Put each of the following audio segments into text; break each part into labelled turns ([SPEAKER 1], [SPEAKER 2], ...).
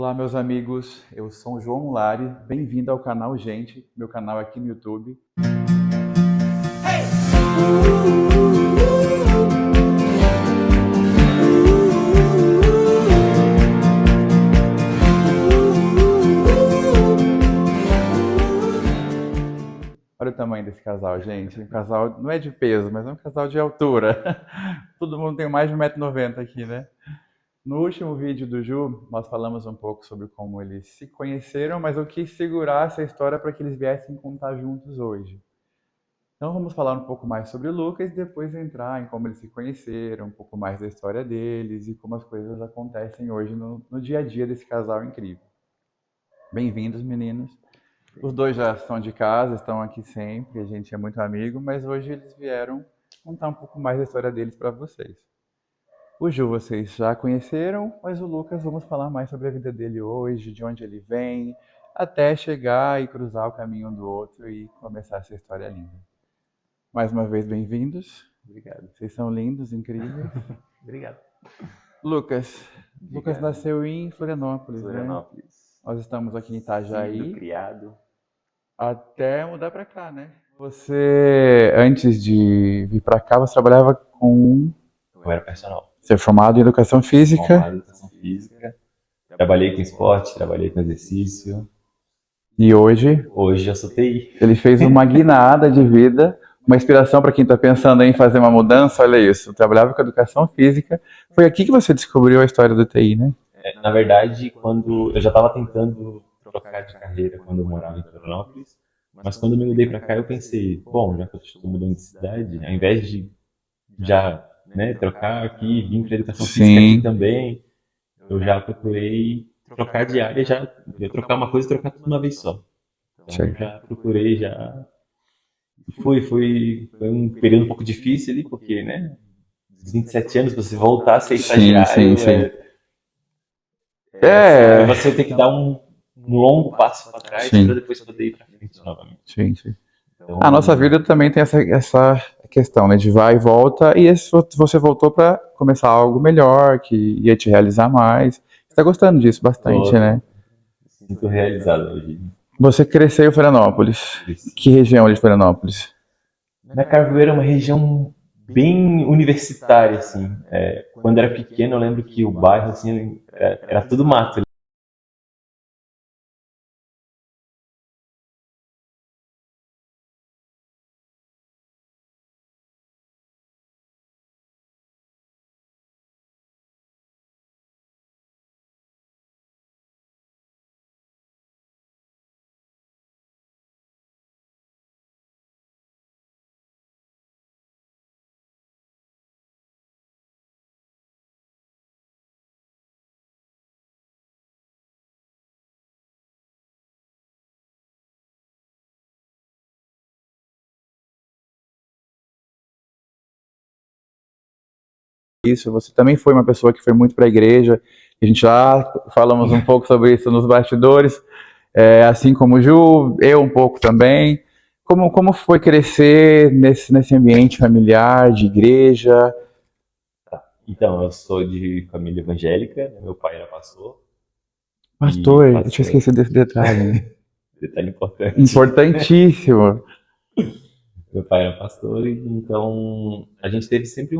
[SPEAKER 1] Olá, meus amigos. Eu sou o João Lari. Bem-vindo ao canal Gente, meu canal aqui no YouTube. Olha o tamanho desse casal, gente. Um casal não é de peso, mas é um casal de altura. Todo mundo tem mais de 1,90 m aqui, né? No último vídeo do Ju, nós falamos um pouco sobre como eles se conheceram, mas eu quis segurar essa história para que eles viessem contar juntos hoje. Então vamos falar um pouco mais sobre o Lucas e depois entrar em como eles se conheceram, um pouco mais da história deles e como as coisas acontecem hoje no dia a dia desse casal incrível. Bem-vindos, meninos. Os dois já são de casa, estão aqui sempre, a gente é muito amigo, mas hoje eles vieram contar um pouco mais da história deles para vocês. O Ju vocês já conheceram, mas o Lucas vamos falar mais sobre a vida dele hoje, de onde ele vem, até chegar e cruzar o caminho um do outro e começar essa história linda. Mais uma vez, bem-vindos.
[SPEAKER 2] Obrigado.
[SPEAKER 1] Vocês são lindos, incríveis.
[SPEAKER 2] Obrigado.
[SPEAKER 1] Lucas. Lucas nasceu em Florianópolis, né?
[SPEAKER 2] Florianópolis.
[SPEAKER 1] Nós estamos aqui em Itajaí.
[SPEAKER 2] Filho, criado.
[SPEAKER 1] Até mudar pra cá, né? Você, antes de vir pra cá, você trabalhava com...
[SPEAKER 2] Eu era personal.
[SPEAKER 1] Você é formado em Educação Física.
[SPEAKER 2] Formado em Educação Física. Trabalhei com esporte, trabalhei com exercício.
[SPEAKER 1] E hoje?
[SPEAKER 2] Hoje eu sou TI.
[SPEAKER 1] Ele fez uma guinada de vida, uma inspiração para quem está pensando em fazer uma mudança. Olha isso, eu trabalhava com Educação Física. Foi aqui que você descobriu a história do TI, né?
[SPEAKER 2] Na verdade, quando eu já estava tentando trocar de carreira quando eu morava em Florianópolis, mas quando eu me mudei para cá eu pensei, bom, já que eu estou mudando de cidade, ao invés de já trocar aqui, vir para Educação Física aqui também, eu já procurei trocar de área, já ia trocar uma coisa e trocar tudo uma vez só. Então já procurei, já foi um período um pouco difícil ali, porque, né, dos 27 anos, você voltar a ser estagiário, você tem que dar um longo passo para trás para depois poder ir para frente novamente.
[SPEAKER 1] Sim. Então, a nossa vida também tem essa questão, né, de vai e volta, e você voltou para começar algo melhor, que ia te realizar mais. Você está gostando disso bastante, né?
[SPEAKER 2] Sinto realizado hoje.
[SPEAKER 1] Você cresceu em Florianópolis.
[SPEAKER 2] Isso.
[SPEAKER 1] Que região de Florianópolis?
[SPEAKER 2] Na Carvoeira é uma região bem universitária, assim. Quando era pequeno, eu lembro que o bairro, assim, era tudo mato.
[SPEAKER 1] Isso, você também foi uma pessoa que foi muito para a igreja, a gente já falamos um pouco sobre isso nos bastidores, assim como o Ju, eu um pouco também. Como foi crescer nesse ambiente familiar, de igreja?
[SPEAKER 2] Então, eu sou de família evangélica, meu pai era pastor.
[SPEAKER 1] Pastor, eu tinha esquecido desse detalhe.
[SPEAKER 2] Detalhe importante.
[SPEAKER 1] Importantíssimo.
[SPEAKER 2] Meu pai era pastor, então a gente teve sempre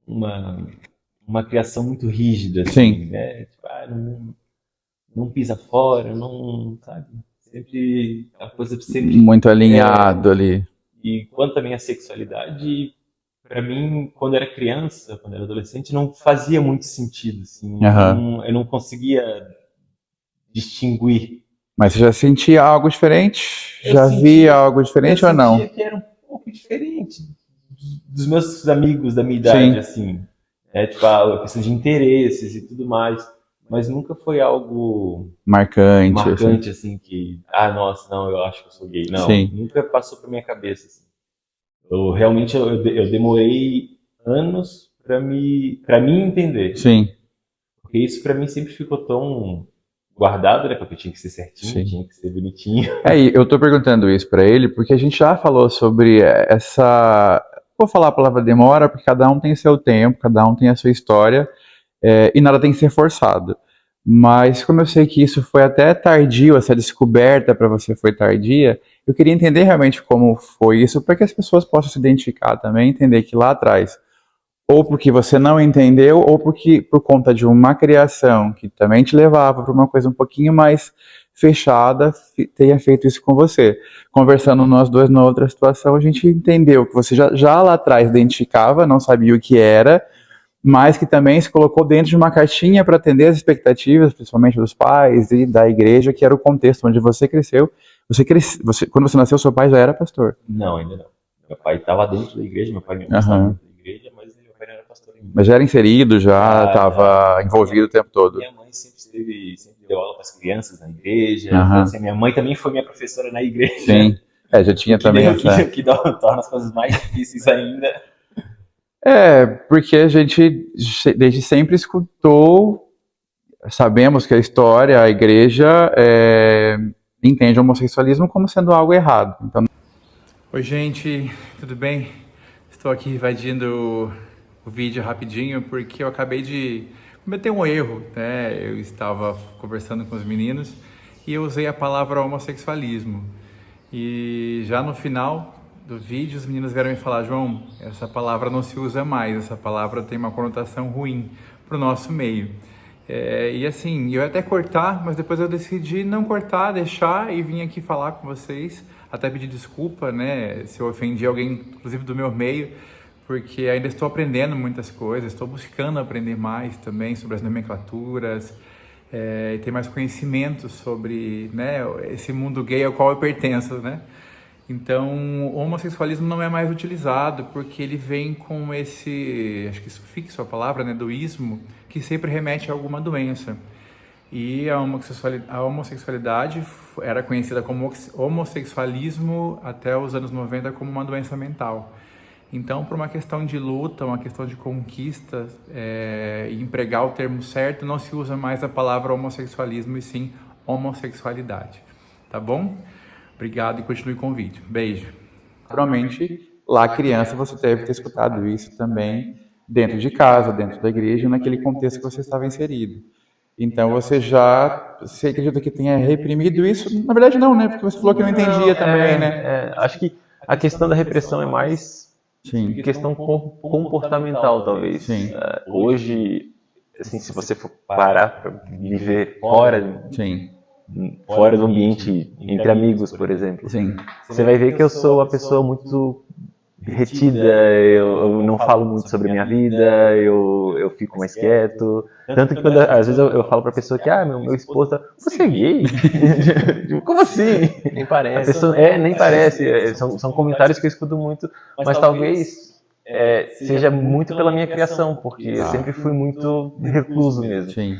[SPEAKER 2] uma criação muito rígida, assim, né? Tipo, não pisa fora, não, sabe? Sempre, a coisa sempre...
[SPEAKER 1] Muito alinhado ali.
[SPEAKER 2] E quanto à minha sexualidade, pra mim, quando eu era criança, quando eu era adolescente, não fazia muito sentido, assim. Eu não conseguia distinguir.
[SPEAKER 1] Mas você já sentia algo diferente? Já via algo diferente ou não?
[SPEAKER 2] Eu sentia que era um pouco diferente dos meus amigos da minha idade, assim. Tipo, a questão de interesses e tudo mais. Mas nunca foi algo marcante assim, que, nossa, não, eu acho que eu sou gay. Não, nunca passou pra minha cabeça, assim. Eu realmente, eu demorei anos pra me entender.
[SPEAKER 1] Sim.
[SPEAKER 2] Porque isso pra mim sempre ficou tão guardado, né? Porque tinha que ser certinho, tinha que ser bonitinho.
[SPEAKER 1] Eu tô perguntando isso pra ele porque a gente já falou sobre essa... Vou falar a palavra demora porque cada um tem seu tempo, cada um tem a sua história. E nada tem que ser forçado. Mas como eu sei que isso foi até tardio, essa descoberta para você foi tardia, eu queria entender realmente como foi isso, para que as pessoas possam se identificar também, entender que lá atrás, ou porque você não entendeu, ou porque por conta de uma criação que também te levava para uma coisa um pouquinho mais fechada, tenha feito isso com você. Conversando nós dois na outra situação, a gente entendeu que você já lá atrás identificava, não sabia o que era, mas que também se colocou dentro de uma caixinha para atender as expectativas, principalmente dos pais e da igreja, que era o contexto onde você cresceu. Quando você nasceu, seu pai já era pastor.
[SPEAKER 2] Não, ainda não. Meu pai estava dentro da igreja, meu pai e minha mãe estavam dentro da igreja, mas meu pai não era pastor ainda.
[SPEAKER 1] Mas já era inserido, já estava envolvido o tempo todo.
[SPEAKER 2] Minha mãe sempre deu aula para as crianças na igreja. Então, assim, minha mãe também foi minha professora na igreja.
[SPEAKER 1] Sim, já tinha também essa...
[SPEAKER 2] Que torna as coisas mais difíceis ainda.
[SPEAKER 1] Porque a gente desde sempre escutou, sabemos que a história, a igreja entende o homossexualismo como sendo algo errado. Então... Oi, gente, tudo bem? Estou aqui invadindo o vídeo rapidinho porque eu acabei de cometer um erro, né? Eu estava conversando com os meninos e eu usei a palavra homossexualismo. E já no final do vídeo, os meninos vieram me falar: João, essa palavra não se usa mais, essa palavra tem uma conotação ruim para o nosso meio. E assim, eu ia até cortar, mas depois eu decidi não cortar, deixar e vim aqui falar com vocês, até pedir desculpa, né, se eu ofendi alguém, inclusive do meu meio, porque ainda estou aprendendo muitas coisas, estou buscando aprender mais também sobre as nomenclaturas, e ter mais conhecimento sobre, né, esse mundo gay ao qual eu pertenço, né? Então, o homossexualismo não é mais utilizado porque ele vem com esse, acho que sufixo, a palavra, né, do ismo, que sempre remete a alguma doença. E a homossexualidade era conhecida como homossexualismo até os anos 90 como uma doença mental. Então, por uma questão de luta, uma questão de conquista, e empregar o termo certo, não se usa mais a palavra homossexualismo e sim homossexualidade. Tá bom? Obrigado e continue com o vídeo. Beijo. Naturalmente, lá criança você deve ter escutado isso também dentro de casa, dentro da igreja, naquele contexto que você estava inserido. Então você acredita que tenha reprimido isso? Na verdade não, né? Porque você falou que não entendia também, né?
[SPEAKER 2] Acho que a questão da repressão é mais questão comportamental, talvez.
[SPEAKER 1] Sim.
[SPEAKER 2] Hoje, assim, se você for parar para viver fora...
[SPEAKER 1] Sim.
[SPEAKER 2] Fora do ambiente, entre amigos, por exemplo.
[SPEAKER 1] Sim.
[SPEAKER 2] Você vai ver que eu sou uma pessoa muito retida, eu não falo muito sobre a minha vida, eu fico mais quieto. Tanto que às vezes eu falo pra pessoa que, meu esposo, você é gay? Como assim?
[SPEAKER 3] Nem parece.
[SPEAKER 2] A pessoa, nem parece. São comentários que eu escuto muito, mas talvez seja muito pela minha criação, porque eu sempre fui muito recluso mesmo.
[SPEAKER 1] Sim.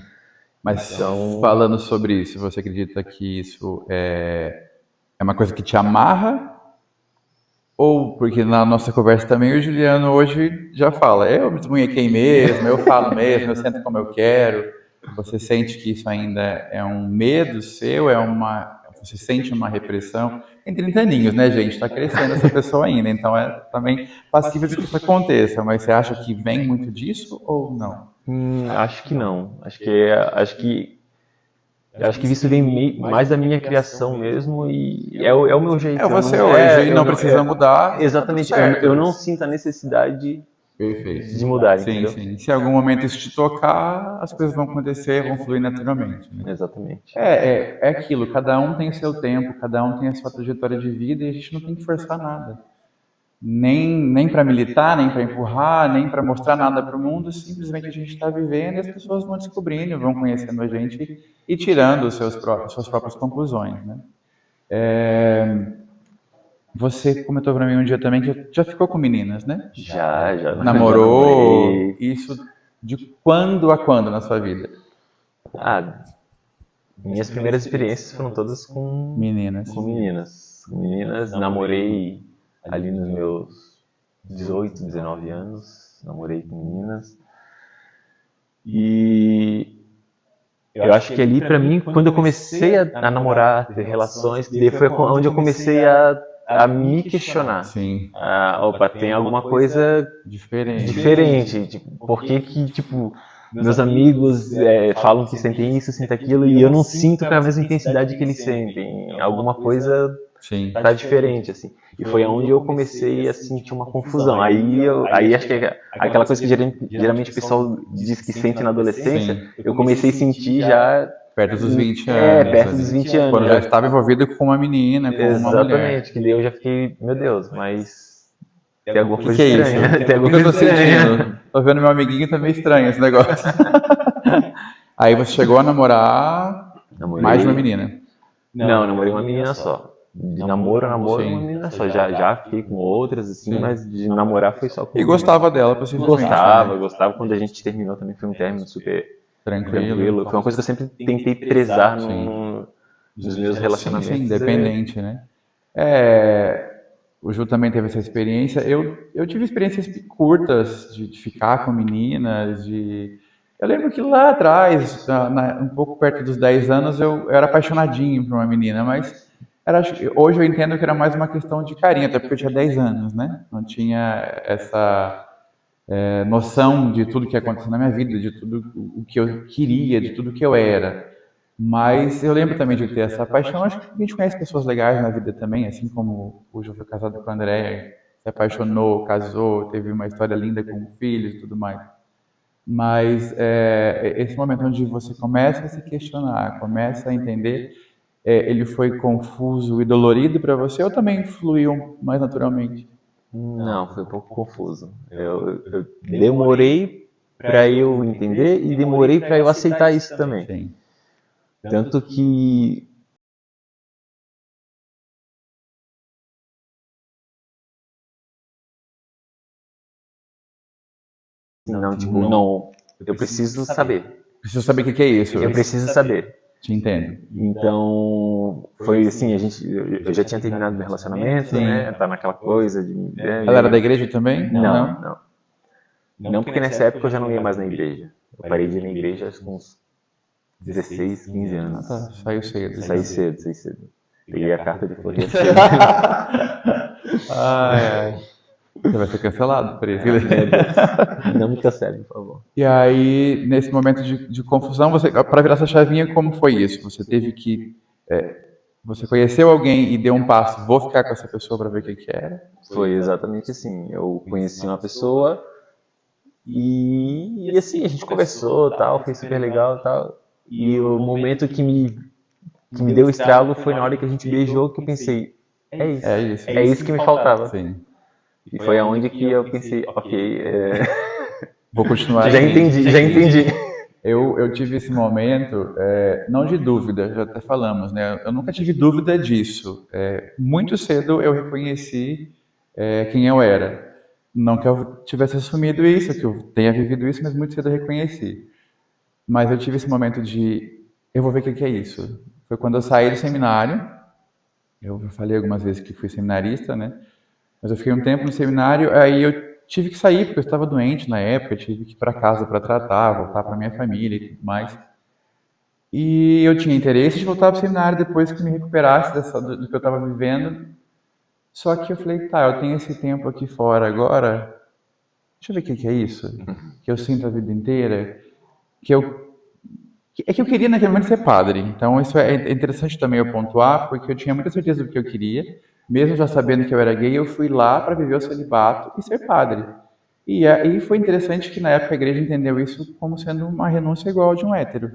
[SPEAKER 1] Mas falando sobre isso, você acredita que isso é uma coisa que te amarra? Ou porque na nossa conversa também o Juliano hoje já fala, eu me desmunhequei mesmo, eu falo mesmo, eu sento como eu quero. Você sente que isso ainda é um medo seu, você sente uma repressão? Tem 30 aninhos, né, gente? Está crescendo essa pessoa ainda, então é também passível de que isso aconteça. Mas você acha que vem muito disso ou não?
[SPEAKER 2] Acho que não. Acho que isso vem mais da minha criação mesmo e é o meu jeito.
[SPEAKER 1] Você hoje e não precisa mudar.
[SPEAKER 2] Exatamente. Eu não sinto a necessidade de mudar.
[SPEAKER 1] Sim, sim. Se em algum momento isso te tocar, as coisas vão acontecer, vão fluir naturalmente. Né?
[SPEAKER 2] Exatamente.
[SPEAKER 1] É aquilo. Cada um tem o seu tempo, cada um tem a sua trajetória de vida e a gente não tem que forçar nada. Nem para militar, nem para empurrar, nem para mostrar nada para o mundo, simplesmente a gente está vivendo e as pessoas vão descobrindo, vão conhecendo a gente e tirando suas próprias conclusões. Né? Você comentou para mim um dia também que já ficou com meninas, né?
[SPEAKER 2] Já.
[SPEAKER 1] Namorou? Isso de quando a quando na sua vida?
[SPEAKER 2] Minhas primeiras experiências foram todas com
[SPEAKER 1] meninas.
[SPEAKER 2] Namorei ali nos meus 18, 19 anos, namorei com meninas. E eu acho que ali pra mim, quando eu comecei a namorar, ter relações, foi onde eu comecei a me questionar.
[SPEAKER 1] Sim.
[SPEAKER 2] Tem alguma coisa diferente. Tipo, por que meus amigos falam que sentem isso, sentem aquilo, e eu não sinto com a mesma intensidade que eles sentem. Alguma coisa
[SPEAKER 1] Sim.
[SPEAKER 2] tá diferente, assim. E foi onde eu comecei a sentir uma confusão. Aí acho que é aquela coisa que geralmente o pessoal diz que sente na adolescência,
[SPEAKER 1] Sim.
[SPEAKER 2] eu comecei a sentir já
[SPEAKER 1] Perto dos 20 anos.
[SPEAKER 2] perto dos 20 anos.
[SPEAKER 1] Quando já estava envolvido com uma menina, com uma mulher.
[SPEAKER 2] Exatamente, que daí eu já fiquei, meu Deus, mas tem alguma
[SPEAKER 1] O
[SPEAKER 2] coisa
[SPEAKER 1] que é isso?
[SPEAKER 2] estranha. Tem
[SPEAKER 1] O que
[SPEAKER 2] alguma
[SPEAKER 1] eu tô
[SPEAKER 2] coisa estranha.
[SPEAKER 1] sentindo? Tô vendo meu amiguinho, tá meio estranho esse negócio. Aí você chegou a namorar
[SPEAKER 2] Namorei-
[SPEAKER 1] mais de uma menina.
[SPEAKER 2] Não, namorei uma menina só. De namoro,
[SPEAKER 1] Sim.
[SPEAKER 2] uma menina só. Já fiquei com outras, assim, mas de namorar foi só com
[SPEAKER 1] E
[SPEAKER 2] uma.
[SPEAKER 1] gostava dela, possivelmente.
[SPEAKER 2] Gostava,
[SPEAKER 1] né?
[SPEAKER 2] gostava. Quando a gente terminou também foi um término super
[SPEAKER 1] Tranquilo.
[SPEAKER 2] tranquilo. Foi uma coisa que eu sempre tentei prezar
[SPEAKER 1] Sim.
[SPEAKER 2] nos meus
[SPEAKER 1] Sim,
[SPEAKER 2] relacionamentos.
[SPEAKER 1] sim, independente, né? O Ju também teve essa experiência. Eu tive experiências curtas de ficar com meninas, Eu lembro que lá atrás, um pouco perto dos 10 anos, eu era apaixonadinho por uma menina, mas hoje eu entendo que era mais uma questão de carinho, até porque eu tinha 10 anos, né? Não tinha essa noção de tudo que aconteceu na minha vida, de tudo o que eu queria, de tudo que eu era. Mas eu lembro também de ter essa paixão. Acho que a gente conhece pessoas legais na vida também, assim como o Ju foi casado com a André, se apaixonou, casou, teve uma história linda com filhos e tudo mais. Mas esse momento onde você começa a se questionar, começa a entender, ele foi confuso e dolorido para você ou também fluiu mais naturalmente?
[SPEAKER 2] Não, foi um pouco confuso. Eu demorei para eu entender e demorei para eu aceitar isso também.
[SPEAKER 1] Sim.
[SPEAKER 2] Tanto que não, tipo, não, eu preciso saber.
[SPEAKER 1] Preciso saber o que é isso.
[SPEAKER 2] Eu preciso saber.
[SPEAKER 1] Te entendo.
[SPEAKER 2] Então, foi assim, eu já tinha terminado meu relacionamento,
[SPEAKER 1] Sim.
[SPEAKER 2] né? Tá naquela coisa de.
[SPEAKER 1] Ela era da igreja também?
[SPEAKER 2] Não. Não, porque nessa época eu já não ia mais na igreja. Eu parei de ir na igreja acho que uns 16, 15 anos.
[SPEAKER 1] Tá, saiu cedo.
[SPEAKER 2] Saí cedo. Peguei a carta de Floriano.
[SPEAKER 1] Ai. Você vai ser cancelado por isso.
[SPEAKER 2] Não me cancele, por favor.
[SPEAKER 1] E aí, nesse momento de confusão, para virar essa chavinha, como foi isso? Você teve que. Você conheceu alguém e deu um passo, vou ficar com essa pessoa para ver o que era?
[SPEAKER 2] Foi exatamente assim. Eu conheci uma pessoa e assim, a gente conversou, tal, foi super legal, tal. E o momento que me deu o estralo foi na hora que a gente beijou que eu pensei, é isso que me faltava.
[SPEAKER 1] Sim.
[SPEAKER 2] E foi aonde que eu pensei, ok,
[SPEAKER 1] Vou continuar.
[SPEAKER 2] já entendi.
[SPEAKER 1] Eu tive esse momento, não de dúvida, já até falamos, né? Eu nunca tive dúvida disso. Muito cedo eu reconheci quem eu era. Não que eu tivesse assumido isso, que eu tenha vivido isso, mas muito cedo eu reconheci. Mas eu tive esse momento de, eu vou ver o que é isso. Foi quando eu saí do seminário. Eu falei algumas vezes que fui seminarista, né? Mas eu fiquei um tempo no seminário, aí eu tive que sair porque eu estava doente na época, eu tive que ir para casa para tratar, voltar para minha família e tudo mais. E eu tinha interesse de voltar para o seminário depois que me recuperasse do que eu estava vivendo. Só que eu falei, tá, eu tenho esse tempo aqui fora agora, deixa eu ver o que é isso, que eu sinto a vida inteira, é que eu queria naquele momento ser padre. Então isso é interessante também eu pontuar, porque eu tinha muita certeza do que eu queria, mesmo já sabendo que eu era gay, eu fui lá para viver o celibato e ser padre. E aí foi interessante que na época a igreja entendeu isso como sendo uma renúncia igual a de um hétero.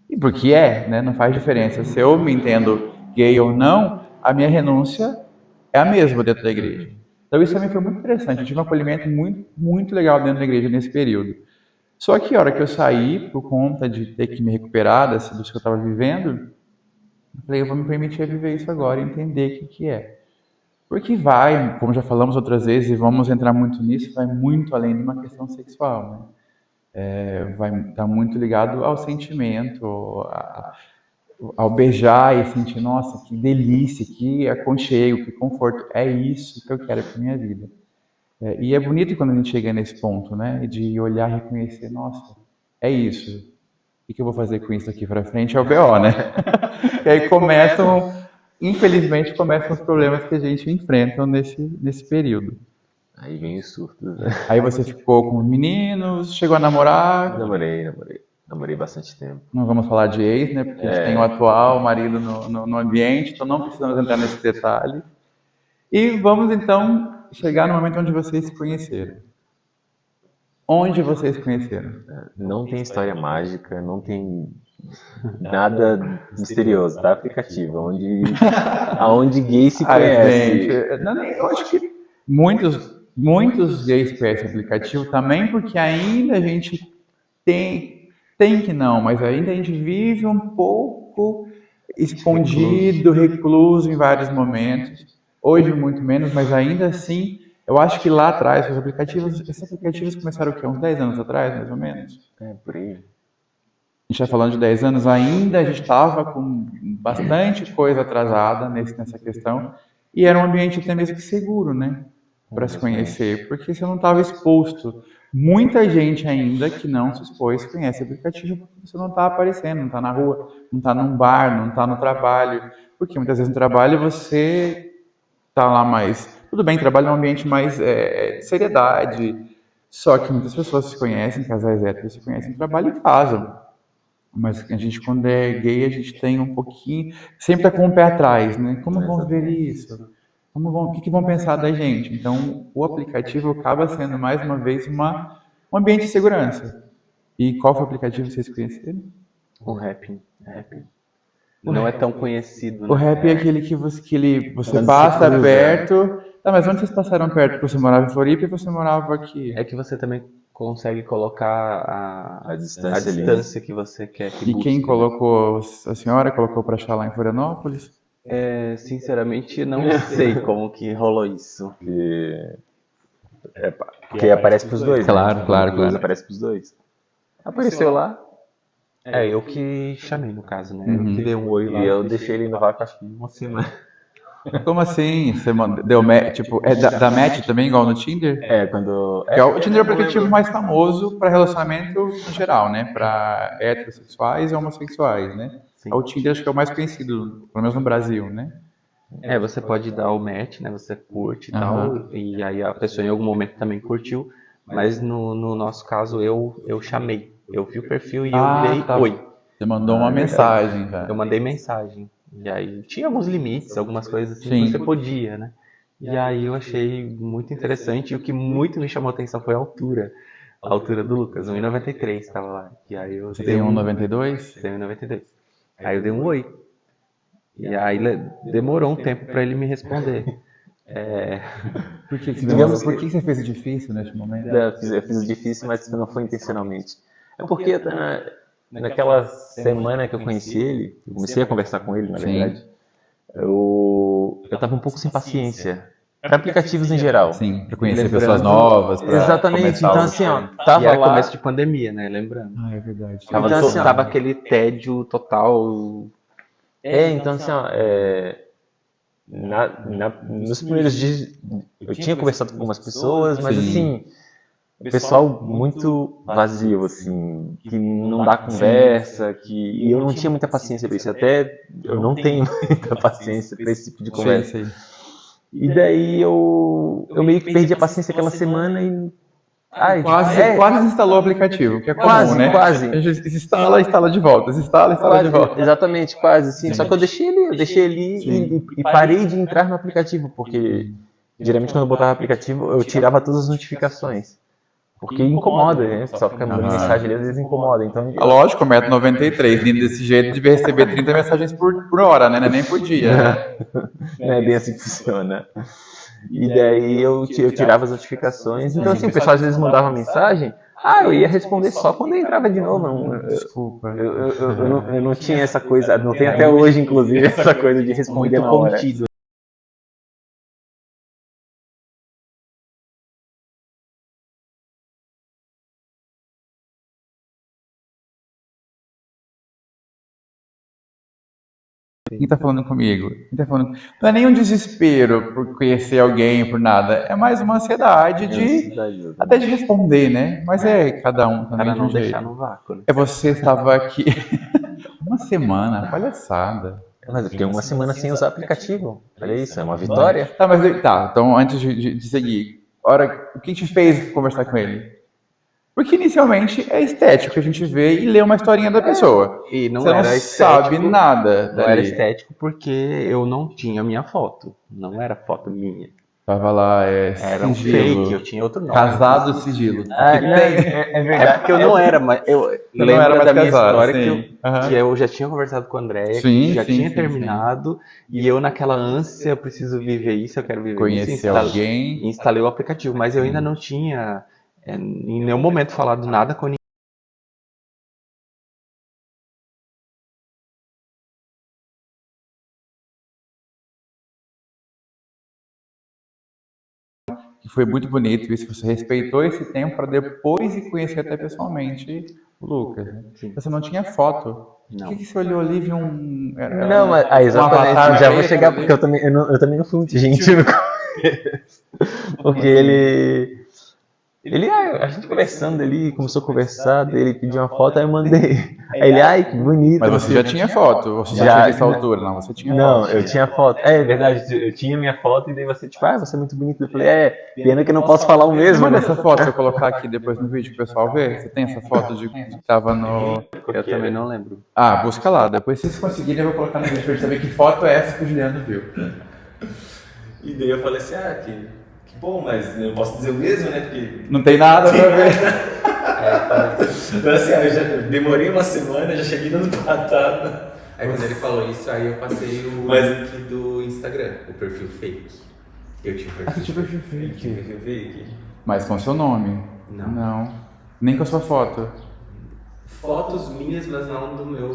[SPEAKER 1] E porque né? Não faz diferença. Se eu me entendo gay ou não, a minha renúncia é a mesma dentro da igreja. Então isso também foi muito interessante. Eu tive um acolhimento muito, muito legal dentro da igreja nesse período. Só que a hora que eu saí, por conta de ter que me recuperar disso que eu estava vivendo, eu falei, eu vou me permitir viver isso agora e entender o que é. Porque vai, como já falamos outras vezes, e vamos entrar muito nisso, vai muito além de uma questão sexual, né? Vai estar muito ligado ao sentimento, ao beijar e sentir, nossa, que delícia, que aconchego, que conforto. É isso que eu quero para minha vida. E é bonito quando a gente chega nesse ponto, né? De olhar e reconhecer, nossa, é isso. O que eu vou fazer com isso aqui para frente é o BO, né? E aí infelizmente, começam os problemas que a gente enfrenta nesse período.
[SPEAKER 3] Aí vem os surtos.
[SPEAKER 1] Aí você ficou com os meninos, chegou a namorar.
[SPEAKER 3] Namorei bastante tempo.
[SPEAKER 1] Não vamos falar de ex, né? Porque a gente tem o atual marido no ambiente, então não precisamos entrar nesse detalhe. E vamos então chegar no momento onde vocês se conheceram. Onde vocês se conheceram?
[SPEAKER 3] Não tem história mágica, não tem nada misterioso, tá? Aplicativo, aonde gay se
[SPEAKER 1] Ai,
[SPEAKER 3] conhece.
[SPEAKER 1] gente, eu acho que muitos gays conhecem aplicativo também, porque ainda a gente tem que não, mas ainda a gente vive um pouco escondido, recluso em vários momentos. Hoje muito menos, mas ainda assim, eu acho que lá atrás, esses aplicativos começaram o quê? Uns 10 anos atrás, mais ou menos?
[SPEAKER 3] Por aí.
[SPEAKER 1] A gente está falando de 10 anos ainda, a gente estava com bastante coisa atrasada nessa questão, e era um ambiente até mesmo que seguro, né? Para se conhecer, porque você não estava exposto. Muita gente ainda que não se expôs conhece aplicativo porque você não está aparecendo, não está na rua, não está num bar, não está no trabalho. Porque muitas vezes no trabalho você está lá mais. Tudo bem, trabalha num ambiente mais de seriedade. Só que muitas pessoas se conhecem, casais héteros se conhecem no trabalho e casam. Mas a gente, quando é gay, a gente tem um pouquinho. Sempre está com o pé atrás, né? Como vão ver isso? O que vão pensar da gente? Então, o aplicativo acaba sendo, mais uma vez, um ambiente de segurança. E qual foi o aplicativo que vocês conheceram?
[SPEAKER 3] O Rap. Não é tão conhecido,
[SPEAKER 1] O
[SPEAKER 3] né?
[SPEAKER 1] Rap é aquele que você
[SPEAKER 3] Onde
[SPEAKER 1] passa
[SPEAKER 3] se cruza.
[SPEAKER 1] perto. Tá, mas onde vocês passaram perto? Porque você morava em Floripa e você morava aqui.
[SPEAKER 3] É que você também consegue colocar
[SPEAKER 2] A
[SPEAKER 3] a
[SPEAKER 2] distância ali.
[SPEAKER 3] distância que você quer que
[SPEAKER 1] E
[SPEAKER 3] busque,
[SPEAKER 1] quem
[SPEAKER 3] né?
[SPEAKER 1] colocou, a senhora colocou pra achar lá em Florianópolis?
[SPEAKER 3] Sinceramente, não sei como que rolou isso.
[SPEAKER 2] Porque aparece pros dois, né?
[SPEAKER 1] Claro, claro, claro.
[SPEAKER 3] Aparece pros dois. Apareceu lá. Eu que chamei, no caso, né? Eu que dei um oi lá. E eu deixei ele no vácuo, acho que uma semana.
[SPEAKER 1] Como assim? Você deu match? Tipo, da match também, igual no Tinder?
[SPEAKER 3] Quando...
[SPEAKER 1] Que o Tinder é o aplicativo mais famoso para relacionamento no geral, né? Para heterossexuais e homossexuais, né?
[SPEAKER 3] Sim.
[SPEAKER 1] O Tinder acho que é o mais conhecido, pelo menos no Brasil, né?
[SPEAKER 3] Você pode dar o match, né? Você curte e
[SPEAKER 1] Aham.
[SPEAKER 3] tal. E aí a pessoa em algum momento também curtiu. Mas no nosso caso, eu chamei. Eu vi o perfil e eu dei
[SPEAKER 1] tá.
[SPEAKER 3] oi.
[SPEAKER 1] Você mandou uma mensagem, cara.
[SPEAKER 3] Eu mandei mensagem. E aí tinha alguns limites, algumas coisas assim
[SPEAKER 1] Sim.
[SPEAKER 3] que você podia, né? E aí eu achei muito interessante. E o que muito me chamou a atenção foi a altura. A altura do Lucas, 1,93 estava lá. E aí eu
[SPEAKER 1] Você
[SPEAKER 3] dei
[SPEAKER 1] tem 1,92?
[SPEAKER 3] Tenho 1,92. Aí eu dei um oi. E aí demorou um tempo para ele me responder.
[SPEAKER 1] Por que você
[SPEAKER 3] Digamos
[SPEAKER 1] demorou? Por que você fez difícil nesse momento?
[SPEAKER 3] Eu fiz difícil, mas não foi intencionalmente. É porque naquela semana que eu conheci ele, eu comecei a conversar com ele, na
[SPEAKER 1] Sim.
[SPEAKER 3] verdade, eu tava um pouco sem paciência. Para aplicativos em geral.
[SPEAKER 1] Sim, para conhecer
[SPEAKER 3] Lembrando-
[SPEAKER 1] pessoas novas. Pra
[SPEAKER 3] Exatamente,
[SPEAKER 1] começar
[SPEAKER 3] então
[SPEAKER 1] o-
[SPEAKER 3] assim, ó,
[SPEAKER 2] E
[SPEAKER 3] tava
[SPEAKER 2] era
[SPEAKER 3] lá...
[SPEAKER 2] começo
[SPEAKER 3] de pandemia, né, lembrando.
[SPEAKER 1] Ah, é verdade.
[SPEAKER 3] Então assim, ó, tava aquele tédio total. Então assim, ó, nos primeiros dias eu tinha conversado com algumas pessoas, mas
[SPEAKER 1] Sim.
[SPEAKER 3] assim, o pessoal muito vazio, assim, que não dá conversa, e eu não tinha muita paciência pra isso, até eu não tenho muita paciência pra esse tipo de conversa.
[SPEAKER 1] Sei.
[SPEAKER 3] E daí eu meio que perdi a paciência aquela semana e...
[SPEAKER 1] Quase instalou o aplicativo, que é comum,
[SPEAKER 3] Quase,
[SPEAKER 1] né?
[SPEAKER 3] quase.
[SPEAKER 1] A gente instala de volta, instala de volta.
[SPEAKER 3] Exatamente, quase, assim. Só que eu deixei ele e parei de entrar no aplicativo, porque geralmente quando eu botava aplicativo, eu tirava todas as notificações. Porque incomoda, né? Só fica mandando mensagem ali, às vezes incomoda. Então,
[SPEAKER 1] Lógico, 1,93 m, lindo desse jeito, devia receber 30 mensagens por hora, né? Nem por dia.
[SPEAKER 3] não é bem assim que funciona. E daí eu tirava as notificações. Então, assim, o pessoal às vezes mandava mensagem, eu ia responder só quando eu entrava de novo.
[SPEAKER 1] Desculpa.
[SPEAKER 3] Eu não tinha essa coisa, não tem até hoje, inclusive, essa coisa de responder na hora.
[SPEAKER 1] Quem tá falando comigo? Não é nem um desespero por conhecer alguém, por nada. É mais uma ansiedade até de responder, né? Mas cada um também
[SPEAKER 3] Para
[SPEAKER 1] de um
[SPEAKER 3] não
[SPEAKER 1] jeito.
[SPEAKER 3] deixar no vácuo, né?
[SPEAKER 1] Você estava aqui uma semana, palhaçada.
[SPEAKER 3] Mas eu fiquei uma semana sem usar aplicativo. Olha isso, é uma vitória.
[SPEAKER 1] Tá, então antes de seguir, o que te fez conversar com ele? Porque inicialmente é estético, a gente vê e lê uma historinha da pessoa.
[SPEAKER 3] E não
[SPEAKER 1] Você não
[SPEAKER 3] era
[SPEAKER 1] sabe
[SPEAKER 3] estético,
[SPEAKER 1] nada
[SPEAKER 3] não era
[SPEAKER 1] dali.
[SPEAKER 3] estético porque eu não tinha minha foto. Não era foto minha.
[SPEAKER 1] Tava lá,
[SPEAKER 3] Era um
[SPEAKER 1] sigilo.
[SPEAKER 3] fake, eu tinha outro nome.
[SPEAKER 1] Casado sigilo.
[SPEAKER 3] Ah,
[SPEAKER 1] Porque
[SPEAKER 3] não,
[SPEAKER 1] tem-
[SPEAKER 3] é verdade. Porque eu não era, mas eu
[SPEAKER 1] Você não
[SPEAKER 3] lembro
[SPEAKER 1] era mais
[SPEAKER 3] da minha
[SPEAKER 1] casado,
[SPEAKER 3] história
[SPEAKER 1] sim. Aham.
[SPEAKER 3] que eu já tinha conversado com a Andréia,
[SPEAKER 1] Sim,
[SPEAKER 3] que já
[SPEAKER 1] sim,
[SPEAKER 3] tinha
[SPEAKER 1] sim,
[SPEAKER 3] terminado, e eu naquela ânsia, eu preciso viver isso, eu quero viver
[SPEAKER 1] Conhecer
[SPEAKER 3] isso,
[SPEAKER 1] alguém.
[SPEAKER 3] instalei o aplicativo, mas eu ainda não tinha em nenhum momento falado nada com ninguém.
[SPEAKER 1] Que foi muito bonito isso, você respeitou esse tempo para depois ir conhecer até pessoalmente o Lucas. Né?
[SPEAKER 3] Sim.
[SPEAKER 1] Você não tinha foto.
[SPEAKER 3] Não.
[SPEAKER 1] Por que você olhou ali e viu um.
[SPEAKER 3] Não, mas exatamente,
[SPEAKER 1] avatar
[SPEAKER 3] já vou
[SPEAKER 1] preto
[SPEAKER 3] chegar,
[SPEAKER 1] ali?
[SPEAKER 3] porque eu também não fui muito gentil no começo. Porque a gente conversando ali, começou a conversar, daí ele pediu uma foto, aí eu mandei. Aí ele, ai, que bonito.
[SPEAKER 1] Mas você já tinha foto, ou você já
[SPEAKER 3] Já-
[SPEAKER 1] tinha visto a altura? Não, você tinha
[SPEAKER 3] Não,
[SPEAKER 1] foto.
[SPEAKER 3] eu tinha foto. É verdade, eu tinha minha foto e daí você, tipo, você é muito bonito. Eu falei, pena que eu não posso falar o
[SPEAKER 1] Você
[SPEAKER 3] mesmo,
[SPEAKER 1] manda
[SPEAKER 3] né?
[SPEAKER 1] essa foto pra eu colocar aqui depois no vídeo pro pessoal ver? Você tem essa foto de que tava no.
[SPEAKER 3] Eu também não lembro.
[SPEAKER 1] Ah, busca lá. Depois, se vocês conseguirem, eu vou colocar no vídeo pra gente saber que foto é essa que o Juliano viu.
[SPEAKER 2] E daí eu falei assim, que bom, mas eu não posso dizer o mesmo, né? Porque.
[SPEAKER 1] Não tem nada pra ver.
[SPEAKER 2] Então assim, eu já demorei uma semana, já cheguei dando patada.
[SPEAKER 4] Aí quando ele falou isso, aí eu passei o
[SPEAKER 2] Mas-
[SPEAKER 4] link do Instagram, o perfil fake. Eu tinha um perfil
[SPEAKER 1] Ah, você tinha perfil
[SPEAKER 4] fake.
[SPEAKER 1] fake.
[SPEAKER 2] Perfil fake.
[SPEAKER 1] Mas com seu nome?
[SPEAKER 4] Não.
[SPEAKER 1] Nem com a sua foto.
[SPEAKER 4] Fotos minhas, mas não do meu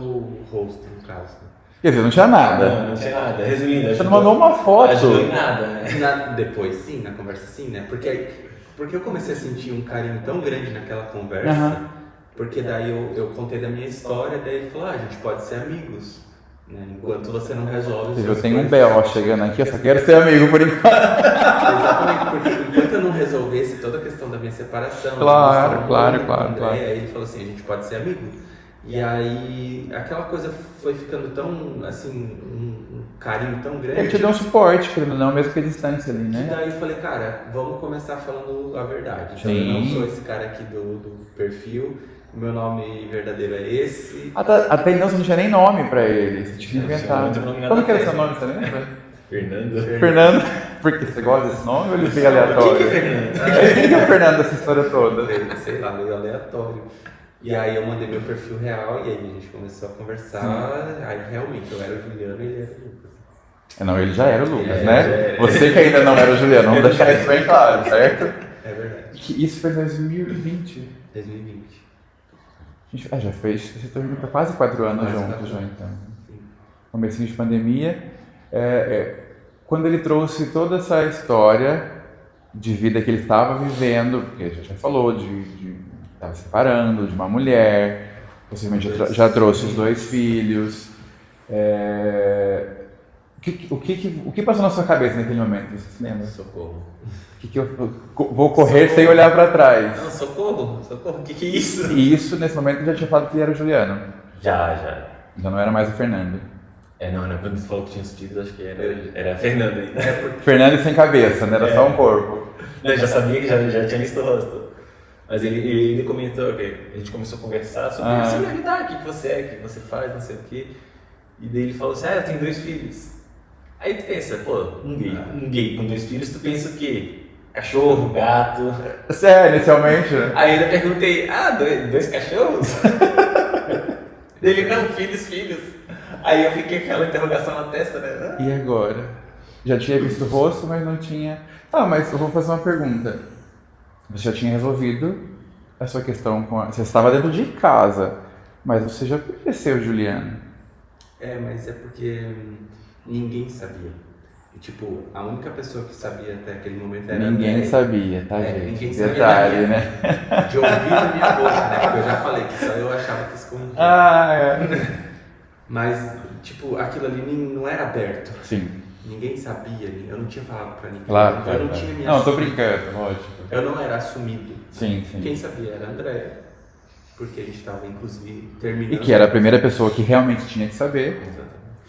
[SPEAKER 4] rosto, no caso.
[SPEAKER 1] Quer dizer, não tinha nada.
[SPEAKER 2] Não tinha nada. Resumindo,
[SPEAKER 1] Você não mandou uma foto.
[SPEAKER 2] Ajudou em nada, né?
[SPEAKER 4] Depois sim, na conversa sim, né? Porque eu comecei a sentir um carinho tão grande naquela conversa,
[SPEAKER 1] Aham.
[SPEAKER 4] porque daí eu contei da minha história, daí ele falou, a gente pode ser amigos, né? Enquanto você não resolve os
[SPEAKER 1] Eu
[SPEAKER 4] seus
[SPEAKER 1] tenho um
[SPEAKER 4] problemas.
[SPEAKER 1] B.O. chegando aqui, eu só quero ser amigo por enquanto.
[SPEAKER 4] Exatamente, porque enquanto eu não resolvesse toda a questão da minha separação,
[SPEAKER 1] Claro,
[SPEAKER 4] de mostrar um
[SPEAKER 1] claro,
[SPEAKER 4] nome,
[SPEAKER 1] claro,
[SPEAKER 4] André,
[SPEAKER 1] claro.
[SPEAKER 4] aí ele falou assim, a gente pode ser amigo. E aí aquela coisa foi ficando tão, assim, um carinho tão grande.
[SPEAKER 1] Ele te deu um suporte, querendo ou não, mesmo que a distância ali,
[SPEAKER 4] E
[SPEAKER 1] né?
[SPEAKER 4] daí eu falei, cara, vamos começar falando a verdade. Então,
[SPEAKER 1] Sim.
[SPEAKER 4] eu não sou esse cara aqui do perfil, o meu nome verdadeiro é esse.
[SPEAKER 1] Até então você não tinha nem nome pra ele, você tinha que inventar.
[SPEAKER 2] Não tinha nome nada
[SPEAKER 1] Como que era
[SPEAKER 2] a ver.
[SPEAKER 1] seu nome, você lembra?
[SPEAKER 2] Fernando.
[SPEAKER 1] Fernando. Porque você gosta desse nome ou ele fica aleatório?
[SPEAKER 2] Quem que é Fernando?
[SPEAKER 1] Quem que é o Fernando dessa história toda?
[SPEAKER 4] Sei lá, meio aleatório. E aí eu mandei meu perfil real e aí a gente começou a conversar. Aí realmente eu era o Juliano e ele era o Lucas.
[SPEAKER 1] Não, ele já era o Lucas,
[SPEAKER 4] É,
[SPEAKER 1] né?
[SPEAKER 2] já era.
[SPEAKER 1] Você que ainda não era o Juliano, vamos deixar isso bem claro, certo?
[SPEAKER 4] É verdade.
[SPEAKER 1] Que isso foi em 2020.
[SPEAKER 4] 2020.
[SPEAKER 1] A gente, já fez, você está junto há quase 4 anos
[SPEAKER 4] Quase
[SPEAKER 1] juntos
[SPEAKER 4] 4
[SPEAKER 1] já
[SPEAKER 4] anos.
[SPEAKER 1] então.
[SPEAKER 4] Sim.
[SPEAKER 1] Comecinho de pandemia. Quando ele trouxe toda essa história de vida que ele estava vivendo, porque a gente já falou de estar se separando, de uma mulher, possivelmente já trouxe os 2 filhos. O que passou na sua cabeça naquele momento? Você se lembra?
[SPEAKER 4] Socorro.
[SPEAKER 1] Que eu vou correr sem olhar para trás?
[SPEAKER 4] Não, socorro, o que é isso?
[SPEAKER 1] E isso, nesse momento, ele já tinha falado que ele era o Juliano.
[SPEAKER 2] Já.
[SPEAKER 1] Já não era mais o Fernando.
[SPEAKER 2] Não, quando você falou que tinha os títulos, acho que era a Fernanda ainda.
[SPEAKER 1] Fernando sem cabeça, né? Era só um corpo.
[SPEAKER 2] Eu já sabia que já tinha visto o rosto. Mas ele comentou que a gente começou a conversar sobre similaridade, o que você é, o que você faz, não sei o quê. E daí ele falou assim, eu tenho 2 filhos. Aí tu pensa, um gay com 2 filhos, tu pensa o quê? Cachorro, gato.
[SPEAKER 1] Sério, inicialmente, né?
[SPEAKER 2] Aí eu perguntei, 2 cachorros? Ele, não, filhos. Aí eu fiquei com aquela interrogação na testa, né?
[SPEAKER 1] E agora? Já tinha visto o rosto, mas não tinha... Mas eu vou fazer uma pergunta. Você já tinha resolvido a sua questão com Você estava dentro de casa, mas você já conheceu o Juliano.
[SPEAKER 4] Mas é porque ninguém sabia. E, tipo, a única pessoa que sabia até aquele momento era
[SPEAKER 1] Ninguém
[SPEAKER 4] André.
[SPEAKER 1] sabia, tá,
[SPEAKER 4] É,
[SPEAKER 1] gente?
[SPEAKER 4] ninguém sabia
[SPEAKER 1] Detalhe,
[SPEAKER 4] da minha.
[SPEAKER 1] né?
[SPEAKER 4] De ouvir da minha boca, né? Porque eu já falei que só eu achava que escondia. Mas, tipo, aquilo ali não era aberto.
[SPEAKER 1] Sim,
[SPEAKER 4] Ninguém sabia, eu não tinha falado pra ninguém.
[SPEAKER 1] claro.
[SPEAKER 4] Eu não tinha me
[SPEAKER 1] Não, tô
[SPEAKER 4] assumido.
[SPEAKER 1] brincando, lógico.
[SPEAKER 4] Eu não era assumido.
[SPEAKER 1] Sim.
[SPEAKER 4] Quem sabia era André. Porque a gente tava, inclusive, terminando.
[SPEAKER 1] E que era a primeira pessoa que realmente tinha que saber.
[SPEAKER 4] Exatamente.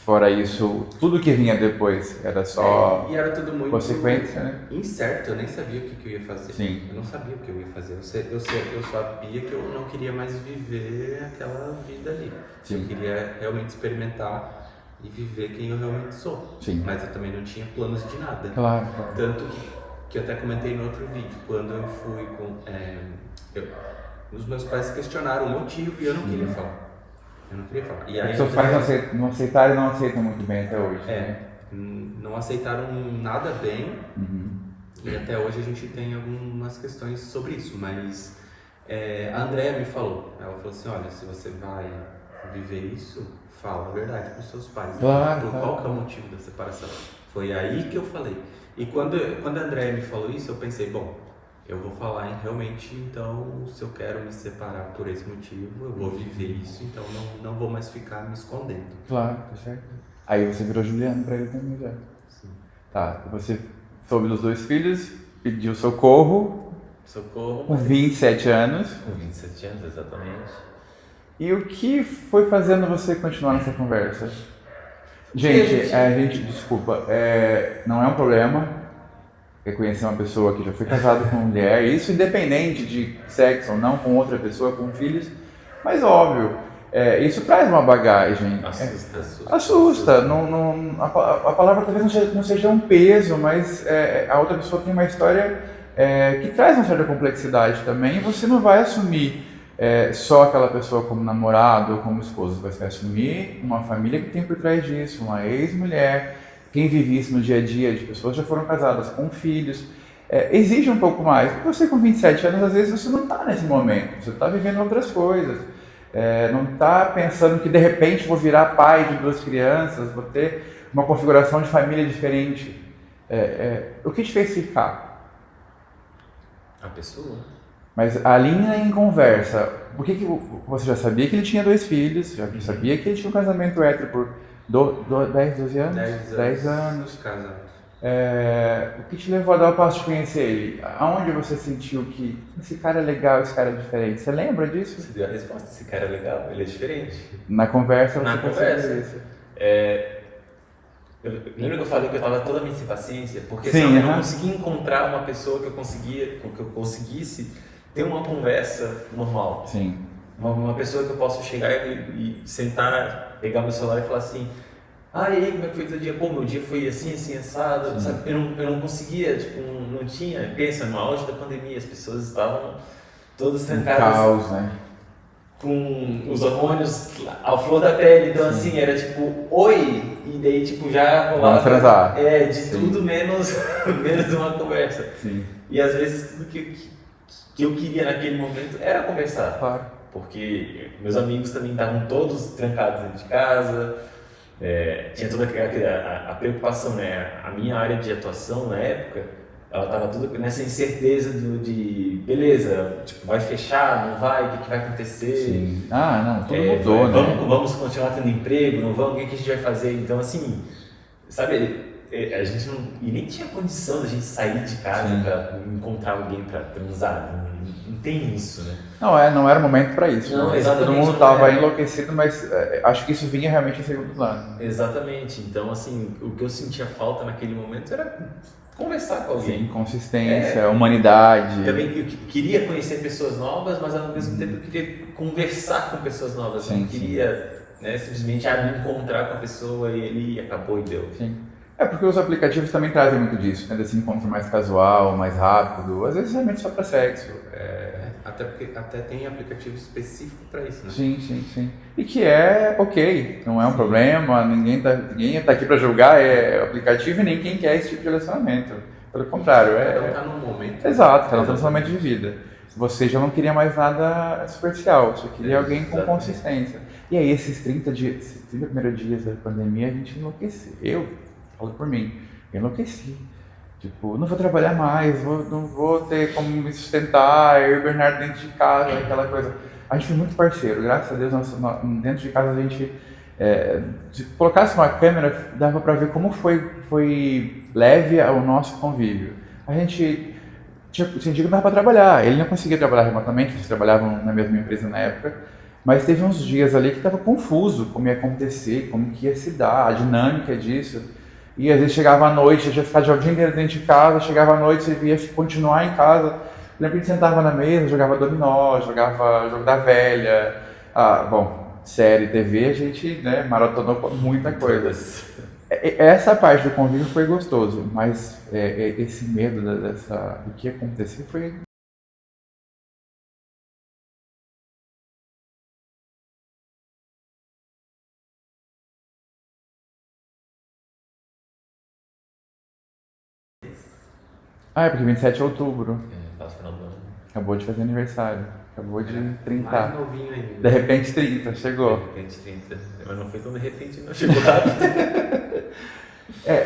[SPEAKER 1] Fora isso, tudo que vinha depois era só
[SPEAKER 4] E era tudo muito
[SPEAKER 1] consequência, né?
[SPEAKER 4] incerto, eu nem sabia o que eu ia fazer.
[SPEAKER 1] Sim.
[SPEAKER 4] Eu não sabia o que eu ia fazer. Eu sabia que eu não queria mais viver aquela vida ali.
[SPEAKER 1] Sim.
[SPEAKER 4] Eu queria realmente experimentar e viver quem eu realmente sou.
[SPEAKER 1] Sim.
[SPEAKER 4] Mas eu também não tinha planos de nada.
[SPEAKER 1] Claro.
[SPEAKER 4] Tanto que eu até comentei no outro vídeo, quando eu fui os meus pais questionaram o motivo e eu não queria falar. Eu não queria falar. E aí,
[SPEAKER 1] Seus pais não aceitaram e não aceitam muito bem até hoje. né?
[SPEAKER 4] não aceitaram nada bem.
[SPEAKER 1] Uhum.
[SPEAKER 4] E até hoje a gente tem algumas questões sobre isso, mas a Andrea me falou, ela falou assim, olha, se você vai viver isso, fala a verdade para os seus pais.
[SPEAKER 1] Claro,
[SPEAKER 4] Qual que é o motivo da separação? Foi aí que eu falei. E quando a Andrea me falou isso, eu pensei, bom, eu vou falar realmente, então, se eu quero me separar por esse motivo, eu vou viver isso, então não vou mais ficar me escondendo.
[SPEAKER 1] Claro, tá certo. Aí você virou Juliano pra ele também já.
[SPEAKER 4] Sim.
[SPEAKER 1] Tá, você soube dos 2 filhos, pediu socorro
[SPEAKER 4] Socorro.
[SPEAKER 1] com 27 anos.
[SPEAKER 2] Com 27 anos, exatamente.
[SPEAKER 1] E o que foi fazendo você continuar nessa conversa? Gente, desculpa, não é um problema reconhecer uma pessoa que já foi casada com uma mulher, isso independente de sexo ou não, com outra pessoa, com filhos, mas óbvio, isso traz uma bagagem. Assusta. A palavra talvez não seja um peso, mas a outra pessoa tem uma história que traz uma certa complexidade também, e você não vai assumir só aquela pessoa como namorado ou como esposo, você vai assumir uma família que tem por trás disso, uma ex-mulher. Quem vive isso no dia a dia, de pessoas que já foram casadas com filhos, exige um pouco mais. Porque você com 27 anos, às vezes você não está nesse momento, você está vivendo outras coisas. Não está pensando que de repente vou virar pai de 2 crianças, vou ter uma configuração de família diferente. O que te fez ficar?
[SPEAKER 2] A pessoa.
[SPEAKER 1] Mas a linha em conversa, por que você já sabia que ele tinha 2 filhos, já sabia que ele tinha um casamento hétero por 10, 12 anos? 10 anos.
[SPEAKER 4] Casado.
[SPEAKER 1] O que te levou a dar o passo de conhecer ele? Aonde você sentiu que esse cara é legal, esse cara é diferente? Você lembra disso?
[SPEAKER 2] Você deu a resposta, esse cara é legal, ele é diferente.
[SPEAKER 1] Na conversa
[SPEAKER 2] Na
[SPEAKER 1] você percebeu
[SPEAKER 2] conversa.
[SPEAKER 1] isso.
[SPEAKER 2] Lembra que eu falei que eu estava totalmente sem paciência? Porque
[SPEAKER 1] Sim,
[SPEAKER 2] assim, eu não
[SPEAKER 1] aham.
[SPEAKER 2] conseguia encontrar uma pessoa que eu conseguisse ter uma conversa normal.
[SPEAKER 1] Sim.
[SPEAKER 2] Uma pessoa que eu possa chegar e sentar, pegar meu celular e falar assim, e aí, como é que foi o teu dia? Pô, meu dia foi assim, assim, assado, sabe? Eu não conseguia, tipo, não tinha. Pensa, no auge da pandemia, as pessoas estavam todas trancadas,
[SPEAKER 1] Caos, né?
[SPEAKER 2] com os hormônios à flor da pele, então assim, era tipo, oi, e daí tipo, já rolava...
[SPEAKER 1] Vamos transar.
[SPEAKER 2] Tudo menos uma conversa.
[SPEAKER 1] Sim.
[SPEAKER 2] E às vezes tudo que eu queria naquele momento era conversar.
[SPEAKER 1] Claro.
[SPEAKER 2] Porque meus amigos também estavam todos trancados dentro de casa, tinha toda a preocupação, né? A minha área de atuação na época, ela estava tudo nessa incerteza de beleza, tipo, vai fechar, não vai, o que vai acontecer?
[SPEAKER 1] Sim. Não, tudo mudou, né?
[SPEAKER 2] Vamos continuar tendo emprego, não vamos, o que a gente vai fazer? Então, assim, sabe, a gente não, e nem tinha condição da gente sair de casa para encontrar alguém para transar, não tem isso, né?
[SPEAKER 1] Não era momento para isso.
[SPEAKER 2] Não,
[SPEAKER 1] né?
[SPEAKER 2] exatamente,
[SPEAKER 1] Todo mundo
[SPEAKER 2] não
[SPEAKER 1] estava
[SPEAKER 2] era.
[SPEAKER 1] enlouquecido, mas acho que isso vinha realmente em segundo plano.
[SPEAKER 2] Exatamente, então, assim, o que eu sentia falta naquele momento era conversar com alguém.
[SPEAKER 1] Sim, consistência, humanidade.
[SPEAKER 2] Também eu queria conhecer pessoas novas, mas ao mesmo tempo eu queria conversar com pessoas novas.
[SPEAKER 1] Sim,
[SPEAKER 2] Eu não queria simplesmente me encontrar com a pessoa e ele acabou e deu.
[SPEAKER 1] Sim. Porque os aplicativos também trazem muito disso, né? Desse encontro mais casual, mais rápido, às vezes realmente só para sexo.
[SPEAKER 4] Até porque até tem aplicativo específico para isso, né?
[SPEAKER 1] Sim. E que é ok, não é um problema, ninguém tá aqui para julgar o aplicativo e nem quem quer esse tipo de relacionamento. Pelo contrário,
[SPEAKER 4] Cada um tá num momento.
[SPEAKER 1] Exato, cada um tá num momento de vida. Você já não queria mais nada superficial, você queria alguém com
[SPEAKER 2] Exatamente.
[SPEAKER 1] consistência. E aí, esses 30 primeiros dias da pandemia, a gente enlouqueceu. Eu falo por mim, eu enlouqueci. Tipo, não vou trabalhar mais, não vou ter como me sustentar, eu e o Bernardo dentro de casa, aquela coisa. A gente foi muito parceiro, graças a Deus, dentro de casa a gente, se colocasse uma câmera, dava para ver como foi leve o nosso convívio. A gente sentia que não dava para trabalhar, ele não conseguia trabalhar remotamente, eles trabalhavam na mesma empresa na época, Mas teve uns dias ali que tava confuso como ia acontecer, como que ia se dar, a dinâmica disso. E às vezes chegava à noite, eu já ficava o dia inteiro dentro de casa, chegava à noite, você via continuar em casa. Eu lembro que a gente sentava na mesa, jogava dominó, jogava jogo da velha. Ah, bom, série, TV, a gente, né, maratonou muita coisa. Essa parte do convívio foi gostoso, mas esse medo do que ia acontecer foi. Ah, é porque 27 de outubro.
[SPEAKER 2] Quase final do ano.
[SPEAKER 1] Acabou de fazer aniversário. Acabou de
[SPEAKER 4] Mais
[SPEAKER 1] 30.
[SPEAKER 4] novinho ainda.
[SPEAKER 1] De repente 30,
[SPEAKER 2] De
[SPEAKER 1] chegou.
[SPEAKER 2] repente 30. Mas não foi tão de repente, não. Chegou rápido.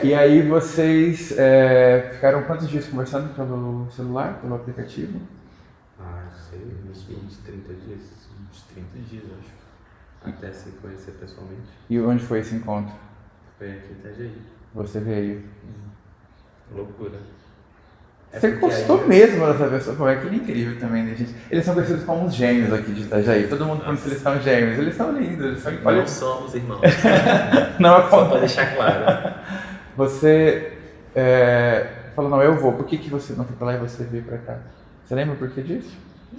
[SPEAKER 1] E aí vocês ficaram quantos dias conversando pelo celular, pelo aplicativo?
[SPEAKER 4] Ah, sei, uns 20, 30 dias.
[SPEAKER 2] Uns 30 dias, eu acho.
[SPEAKER 4] Até se conhecer pessoalmente.
[SPEAKER 1] E onde foi esse encontro?
[SPEAKER 4] Foi aqui em Itajaí.
[SPEAKER 1] Você veio.
[SPEAKER 2] Loucura.
[SPEAKER 1] Você
[SPEAKER 4] porque
[SPEAKER 1] gostou
[SPEAKER 4] aí-
[SPEAKER 1] mesmo dessa pessoa? Pô, aquele incrível também, né, gente? Eles são conhecidos como os gêmeos aqui de Itajaí. Todo mundo pensa que eles são gêmeos. Eles são lindos. Eles são... Olha,
[SPEAKER 2] Não somos irmãos.
[SPEAKER 1] não
[SPEAKER 2] Só
[SPEAKER 1] acontece.
[SPEAKER 2] pra deixar claro.
[SPEAKER 1] Você falou, não, eu vou. Por que você não foi pra lá e você veio pra cá? Você lembra por que disso?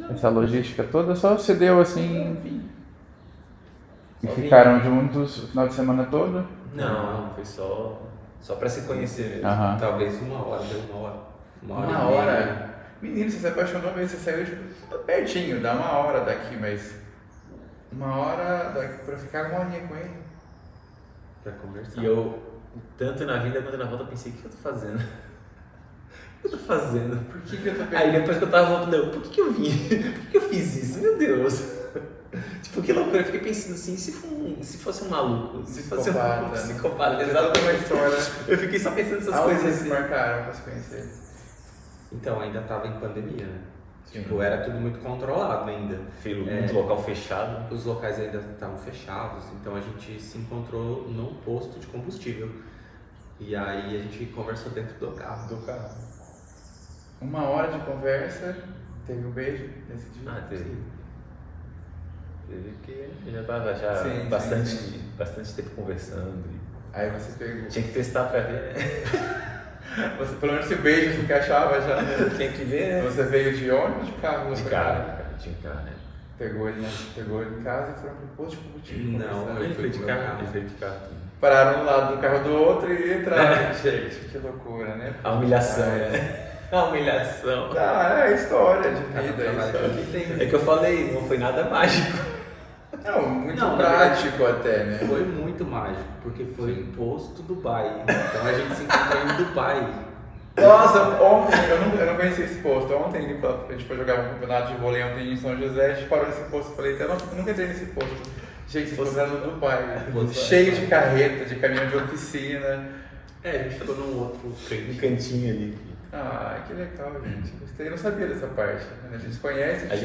[SPEAKER 1] Essa logística toda? Só você deu assim e
[SPEAKER 2] Só vim.
[SPEAKER 1] ficaram juntos o final de semana todo?
[SPEAKER 2] Não, foi só pra se conhecer mesmo.
[SPEAKER 1] Aham.
[SPEAKER 4] Talvez uma hora, deu uma hora. Uma hora.
[SPEAKER 1] Uma
[SPEAKER 4] e meia.
[SPEAKER 1] hora? Menino, você se apaixonou mesmo, você saiu tipo, pertinho, dá uma hora daqui, mas uma hora daqui pra ficar uma horinha com ele.
[SPEAKER 4] Pra conversar.
[SPEAKER 2] E eu, tanto na vinda quanto na volta, pensei, o que eu tô fazendo? O que eu tô fazendo?
[SPEAKER 1] Por que eu tô
[SPEAKER 2] Aí depois que eu tava voltando, por que eu vim? Por que eu fiz isso? Meu Deus! Tipo, que loucura. Eu fiquei pensando assim, se fosse um maluco, se fosse um psicopata,
[SPEAKER 1] Toda
[SPEAKER 2] exatamente.
[SPEAKER 1] uma história.
[SPEAKER 2] Eu fiquei só pensando nessas
[SPEAKER 1] Aonde
[SPEAKER 2] coisas
[SPEAKER 1] vocês se
[SPEAKER 2] assim.
[SPEAKER 1] marcaram pra se conhecer?
[SPEAKER 4] Então, ainda tava em pandemia, né?
[SPEAKER 1] Sim.
[SPEAKER 4] Tipo, era tudo muito controlado ainda.
[SPEAKER 2] Muito local fechado.
[SPEAKER 4] Os locais ainda estavam fechados, então a gente se encontrou num posto de combustível. E aí a gente conversou dentro do carro.
[SPEAKER 1] Uma hora de conversa, teve um beijo nesse dia?
[SPEAKER 2] Ah, teve. Teve que eu já tava
[SPEAKER 1] Sim,
[SPEAKER 2] bastante tempo conversando.
[SPEAKER 1] Aí você pegou.
[SPEAKER 2] Tinha que testar pra ver, né?
[SPEAKER 1] Você, pelo menos se o beijo se encaixava já.
[SPEAKER 2] Tinha que ver, né?
[SPEAKER 1] Você veio de ônibus ou de carro?
[SPEAKER 2] De
[SPEAKER 1] Pra
[SPEAKER 2] carro,
[SPEAKER 1] cá?
[SPEAKER 2] cara. Tinha carro, né?
[SPEAKER 1] Pegou ele em casa e foram pro posto de combustível.
[SPEAKER 4] Não,
[SPEAKER 1] conversar.
[SPEAKER 2] Ele foi de
[SPEAKER 4] pro
[SPEAKER 2] carro.
[SPEAKER 4] carro.
[SPEAKER 2] Ele veio de carro.
[SPEAKER 1] Pararam um lado do carro do outro e entraram. Gente, que loucura, né?
[SPEAKER 2] A humilhação, né? A humilhação.
[SPEAKER 1] Ah, é história de
[SPEAKER 4] Cada
[SPEAKER 1] vida.
[SPEAKER 4] trabalho
[SPEAKER 1] Isso.
[SPEAKER 4] que tem.
[SPEAKER 2] É que eu falei, não foi nada mágico.
[SPEAKER 1] Não, muito
[SPEAKER 4] Não,
[SPEAKER 1] prático até, né?
[SPEAKER 4] Foi muito mágico, porque foi em posto Dubai. Então a gente se encontrou em Dubai.
[SPEAKER 1] Nossa, ontem, eu não conhecia esse posto. Ontem a gente foi jogar um campeonato de vôlei ontem em São José, a gente parou nesse posto e falei, eu nunca entrei nesse posto. Gente, esse posto era no Dubai,
[SPEAKER 4] Posto
[SPEAKER 1] cheio de carreta, de caminhão de oficina.
[SPEAKER 4] É, a gente ficou num outro
[SPEAKER 2] Um
[SPEAKER 4] canto.
[SPEAKER 2] cantinho ali.
[SPEAKER 1] Ah, que legal, gente. Gostei, eu não sabia dessa parte. A gente conhece,
[SPEAKER 2] A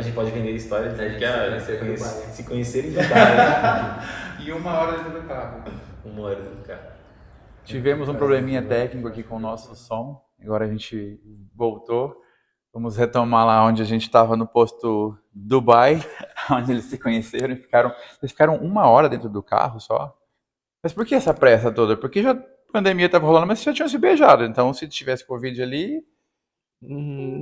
[SPEAKER 2] gente pode vender histórias
[SPEAKER 4] A
[SPEAKER 2] de
[SPEAKER 4] gente
[SPEAKER 2] que
[SPEAKER 4] se conhecer em Dubai.
[SPEAKER 2] se conhecer em Dubai.
[SPEAKER 1] E uma hora dentro do carro.
[SPEAKER 2] Uma hora do carro.
[SPEAKER 1] Tivemos um probleminha técnico aqui com o nosso som. Agora a gente voltou. Vamos retomar lá onde a gente estava no posto Dubai, onde eles se conheceram e eles ficaram uma hora dentro do carro só. Mas por que essa pressa toda? Porque já a pandemia estava rolando, mas vocês já tinham se beijado. Então, se tivesse Covid ali,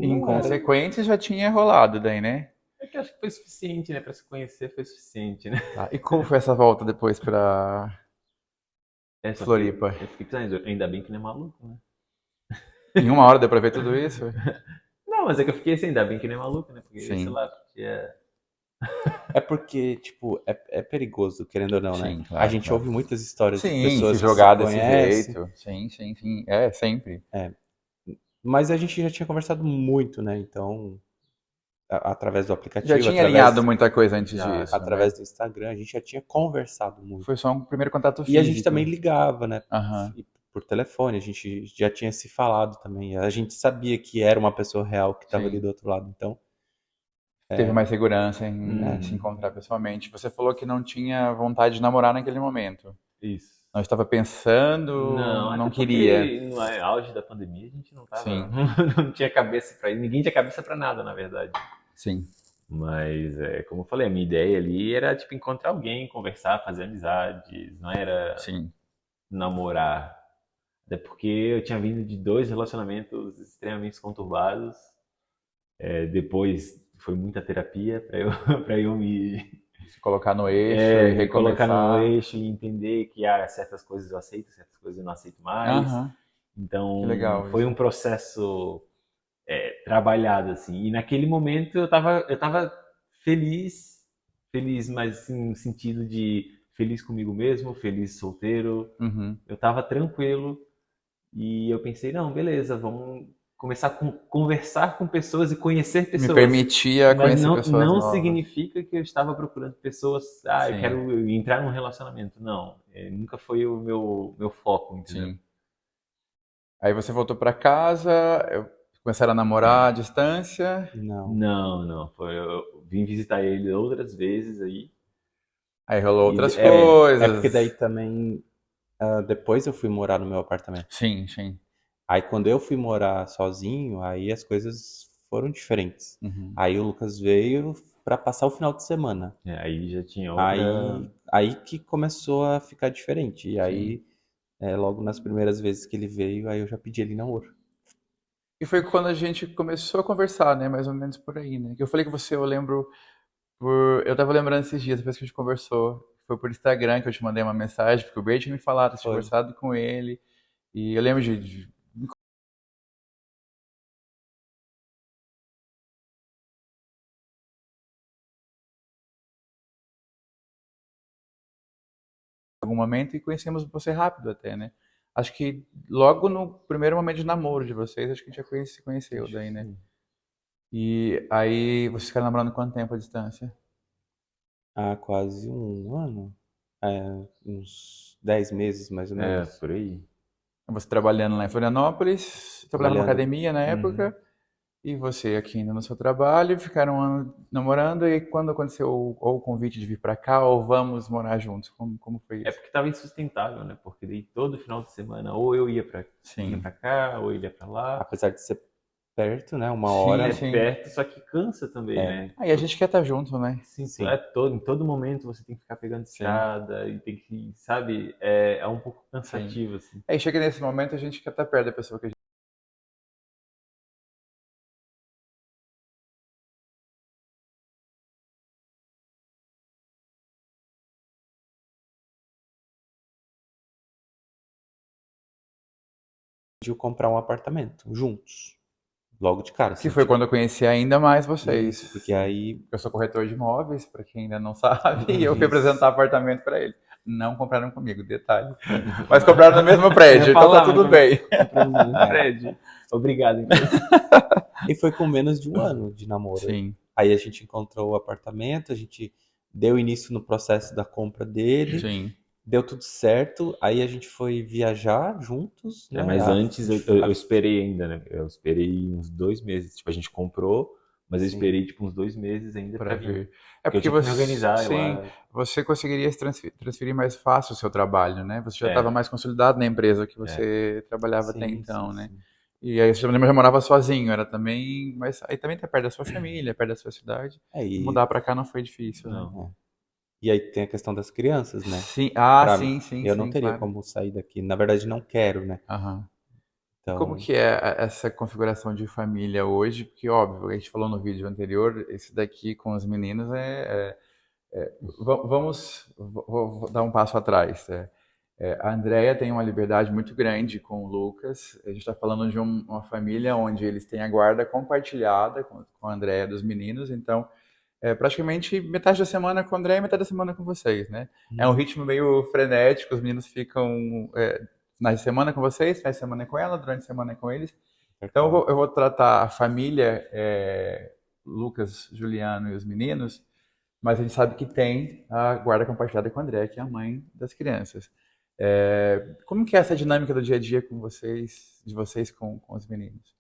[SPEAKER 1] inconsequente, já tinha rolado daí, né?
[SPEAKER 3] É que acho que foi suficiente, né? Pra se conhecer foi suficiente, né?
[SPEAKER 1] Tá. E como foi essa volta depois pra
[SPEAKER 3] Só que
[SPEAKER 1] Floripa?
[SPEAKER 3] Eu fiquei pensando, ainda bem que não é maluco, né?
[SPEAKER 1] Em uma hora deu pra ver tudo isso?
[SPEAKER 3] Não, mas é que eu fiquei assim, ainda bem que não é maluco, né? Porque,
[SPEAKER 1] Sim.
[SPEAKER 3] sei lá, porque
[SPEAKER 5] É porque, tipo, é perigoso, querendo ou não,
[SPEAKER 1] Sim,
[SPEAKER 5] né?
[SPEAKER 1] claro,
[SPEAKER 5] a gente
[SPEAKER 1] claro.
[SPEAKER 5] ouve muitas histórias de
[SPEAKER 1] Sim,
[SPEAKER 5] pessoas
[SPEAKER 1] se
[SPEAKER 5] que
[SPEAKER 1] jogar
[SPEAKER 5] se
[SPEAKER 1] desse
[SPEAKER 5] conhecem,
[SPEAKER 1] jeito. Sim, sim, sim. É, sempre.
[SPEAKER 5] mas a gente já tinha conversado muito, né? Então, através do aplicativo,
[SPEAKER 1] Já tinha
[SPEAKER 5] através,
[SPEAKER 1] alinhado muita coisa antes
[SPEAKER 3] Já,
[SPEAKER 1] disso.
[SPEAKER 5] através
[SPEAKER 1] né?
[SPEAKER 5] do Instagram, a gente já tinha conversado muito.
[SPEAKER 1] Foi só um primeiro contato
[SPEAKER 5] E
[SPEAKER 1] físico.
[SPEAKER 5] a gente também ligava, né?
[SPEAKER 1] Aham.
[SPEAKER 5] E por telefone, a gente já tinha se falado também. A gente sabia que era uma pessoa real que estava
[SPEAKER 1] Sim.
[SPEAKER 5] ali do outro lado. Então,
[SPEAKER 1] Teve mais segurança em se encontrar pessoalmente. Você falou que não tinha vontade de namorar naquele momento.
[SPEAKER 3] isso.
[SPEAKER 1] Não estava pensando, não
[SPEAKER 3] até
[SPEAKER 1] queria.
[SPEAKER 3] porque no auge da pandemia a gente não tava.
[SPEAKER 1] Sim.
[SPEAKER 3] Não tinha cabeça pra ir. Ninguém tinha cabeça pra nada, na verdade.
[SPEAKER 1] Sim.
[SPEAKER 2] Mas, como eu falei, a minha ideia ali era, tipo, encontrar alguém, conversar, fazer amizades, não era
[SPEAKER 1] Sim.
[SPEAKER 2] namorar. Até porque eu tinha vindo de 2 relacionamentos extremamente conturbados. Depois foi muita terapia para eu, para eu
[SPEAKER 1] Se colocar no eixo e
[SPEAKER 2] me colocar no
[SPEAKER 1] recomeçar.
[SPEAKER 2] eixo e entender que certas coisas eu aceito, certas coisas eu não aceito mais.
[SPEAKER 1] Aham, que
[SPEAKER 2] Então,
[SPEAKER 1] legal
[SPEAKER 2] foi
[SPEAKER 1] isso.
[SPEAKER 2] um processo trabalhado, assim. E naquele momento eu tava feliz, feliz, mas assim, no sentido de feliz comigo mesmo, feliz solteiro.
[SPEAKER 1] Uhum.
[SPEAKER 2] Eu tava tranquilo e eu pensei, não, beleza, vamos começar a conversar com pessoas e conhecer
[SPEAKER 1] Me
[SPEAKER 2] pessoas.
[SPEAKER 1] permitia
[SPEAKER 2] Mas
[SPEAKER 1] conhecer pessoas
[SPEAKER 2] não
[SPEAKER 1] novas.
[SPEAKER 2] significa que eu estava procurando pessoas, eu
[SPEAKER 1] Sim,
[SPEAKER 2] quero entrar num relacionamento. Não, nunca foi o meu foco, entendeu?
[SPEAKER 1] sim. Aí você voltou pra casa, começaram a namorar à distância.
[SPEAKER 5] Não.
[SPEAKER 2] Não, não, eu vim visitar ele outras vezes aí.
[SPEAKER 1] Aí rolou
[SPEAKER 2] E
[SPEAKER 1] outras
[SPEAKER 5] É porque daí
[SPEAKER 1] coisas.
[SPEAKER 5] também, depois eu fui morar no meu apartamento.
[SPEAKER 1] Sim, sim.
[SPEAKER 5] Aí quando eu fui morar sozinho, aí as coisas foram diferentes.
[SPEAKER 1] Uhum.
[SPEAKER 5] Aí o Lucas veio pra passar o final de semana.
[SPEAKER 2] Aí já tinha outra.
[SPEAKER 5] Aí que começou a ficar diferente. E
[SPEAKER 1] Sim.
[SPEAKER 5] aí, logo nas primeiras vezes que ele veio, aí eu já pedi ele em namoro.
[SPEAKER 1] E foi quando a gente começou a conversar, né? Mais ou menos por aí, né? Que eu falei que você, eu lembro eu tava lembrando esses dias, depois que a gente conversou. Foi por Instagram que eu te mandei uma mensagem, porque o Bert tinha me falado, tinha
[SPEAKER 5] Foi.
[SPEAKER 1] conversado com ele. E eu lembro de algum momento e conhecemos você rápido até, né? Acho que logo no primeiro momento de namoro de vocês, acho que a gente já se conheceu
[SPEAKER 5] Acho que
[SPEAKER 1] daí, né?
[SPEAKER 5] sim.
[SPEAKER 1] E aí, vocês ficaram namorando quanto tempo à distância?
[SPEAKER 5] Há quase um ano. Uns 10 meses, mais ou menos.
[SPEAKER 2] Por aí.
[SPEAKER 1] Você trabalhando lá em Florianópolis, trabalhava numa
[SPEAKER 5] Trabalhando.
[SPEAKER 1] academia na
[SPEAKER 2] Uhum.
[SPEAKER 1] época, e você aqui ainda no seu trabalho, ficaram um ano namorando, e quando aconteceu ou o convite de vir pra cá, ou vamos morar juntos? Como foi
[SPEAKER 2] É
[SPEAKER 1] isso?
[SPEAKER 2] porque tava insustentável, né? Porque daí todo final de semana ou eu vinha
[SPEAKER 1] Sim.
[SPEAKER 2] pra cá, ou ele ia pra lá.
[SPEAKER 5] Apesar de ser perto, né? Uma
[SPEAKER 1] Sim,
[SPEAKER 2] É
[SPEAKER 5] hora.
[SPEAKER 1] sim.
[SPEAKER 2] perto, só que cansa também,
[SPEAKER 5] É,
[SPEAKER 2] né?
[SPEAKER 1] Aí a gente quer estar junto, né?
[SPEAKER 2] Sim,
[SPEAKER 5] sim.
[SPEAKER 2] em todo momento você tem que ficar pegando
[SPEAKER 1] Sim,
[SPEAKER 2] estrada e tem que, sabe, é um pouco
[SPEAKER 1] sim.
[SPEAKER 2] cansativo, assim.
[SPEAKER 1] Aí chega nesse momento, a gente quer estar perto da pessoa que a gente...
[SPEAKER 5] De comprar um apartamento juntos. Logo de cara,
[SPEAKER 1] Que
[SPEAKER 5] assim,
[SPEAKER 1] foi
[SPEAKER 5] tipo.
[SPEAKER 1] quando eu conheci ainda mais
[SPEAKER 5] Isso,
[SPEAKER 1] vocês.
[SPEAKER 5] porque aí.
[SPEAKER 1] Eu sou corretor de imóveis, para quem ainda não sabe, e eu fui
[SPEAKER 5] Isso.
[SPEAKER 1] apresentar apartamento para ele. Não compraram comigo, detalhe. Mas compraram no mesmo prédio,
[SPEAKER 2] Eu ia
[SPEAKER 1] então tá
[SPEAKER 2] falar, mas
[SPEAKER 1] tudo bem.
[SPEAKER 2] compramos no mesmo
[SPEAKER 5] É.
[SPEAKER 2] prédio. Obrigado, então.
[SPEAKER 5] E foi com menos de um ano de namoro.
[SPEAKER 1] Sim,
[SPEAKER 5] Aí a gente encontrou o apartamento, a gente deu início no processo da compra dele,
[SPEAKER 1] sim.
[SPEAKER 5] deu tudo certo. Aí a gente foi viajar juntos, né?
[SPEAKER 2] Mas
[SPEAKER 5] A
[SPEAKER 2] antes
[SPEAKER 5] gente,
[SPEAKER 2] eu esperei ainda, né? Eu esperei uns 2 meses. Tipo, a gente comprou, mas eu
[SPEAKER 5] sim,
[SPEAKER 2] esperei tipo uns 2 meses ainda
[SPEAKER 1] Para
[SPEAKER 2] pra vir.
[SPEAKER 1] ver. É
[SPEAKER 2] Porque eu
[SPEAKER 1] porque
[SPEAKER 2] tinha que me
[SPEAKER 1] você,
[SPEAKER 2] organizar, eu
[SPEAKER 1] sim,
[SPEAKER 2] acho.
[SPEAKER 1] você conseguiria se transferir mais fácil o seu trabalho, né? Você já estava
[SPEAKER 2] É,
[SPEAKER 1] mais consolidado na empresa que
[SPEAKER 2] é.
[SPEAKER 1] você trabalhava até
[SPEAKER 5] sim,
[SPEAKER 1] então,
[SPEAKER 5] sim,
[SPEAKER 1] né?
[SPEAKER 5] sim.
[SPEAKER 1] E aí você já morava sozinho, era também, mas aí também tá perto da sua família, perto da sua cidade.
[SPEAKER 5] É,
[SPEAKER 1] Mudar pra cá não foi difícil, né?
[SPEAKER 2] Não.
[SPEAKER 5] é. E aí tem a questão das crianças, né?
[SPEAKER 1] Sim, ah,
[SPEAKER 5] Pra,
[SPEAKER 1] sim, sim,
[SPEAKER 5] eu não
[SPEAKER 1] sim,
[SPEAKER 5] teria
[SPEAKER 1] claro.
[SPEAKER 5] como sair daqui. Na verdade, não quero, né?
[SPEAKER 1] Aham. E como
[SPEAKER 5] Então,
[SPEAKER 1] que é essa configuração de família hoje? Porque, óbvio, a gente falou no vídeo anterior, esse daqui com os meninos vou dar um passo atrás. A Andrea tem uma liberdade muito grande com o Lucas. A gente está falando de uma família onde eles têm a guarda compartilhada com a Andrea dos meninos, então praticamente metade da semana com o André e metade da semana com vocês, né? É um ritmo meio frenético, os meninos ficam finais de semana com vocês, finais de semana com ela, durante a semana com eles. Então
[SPEAKER 5] intercala.
[SPEAKER 1] eu vou tratar a família, Lucas, Juliano e os meninos, mas a gente sabe que tem a guarda compartilhada com a André, que é a mãe das crianças. Como que é essa dinâmica do dia a dia com vocês, de vocês com os meninos?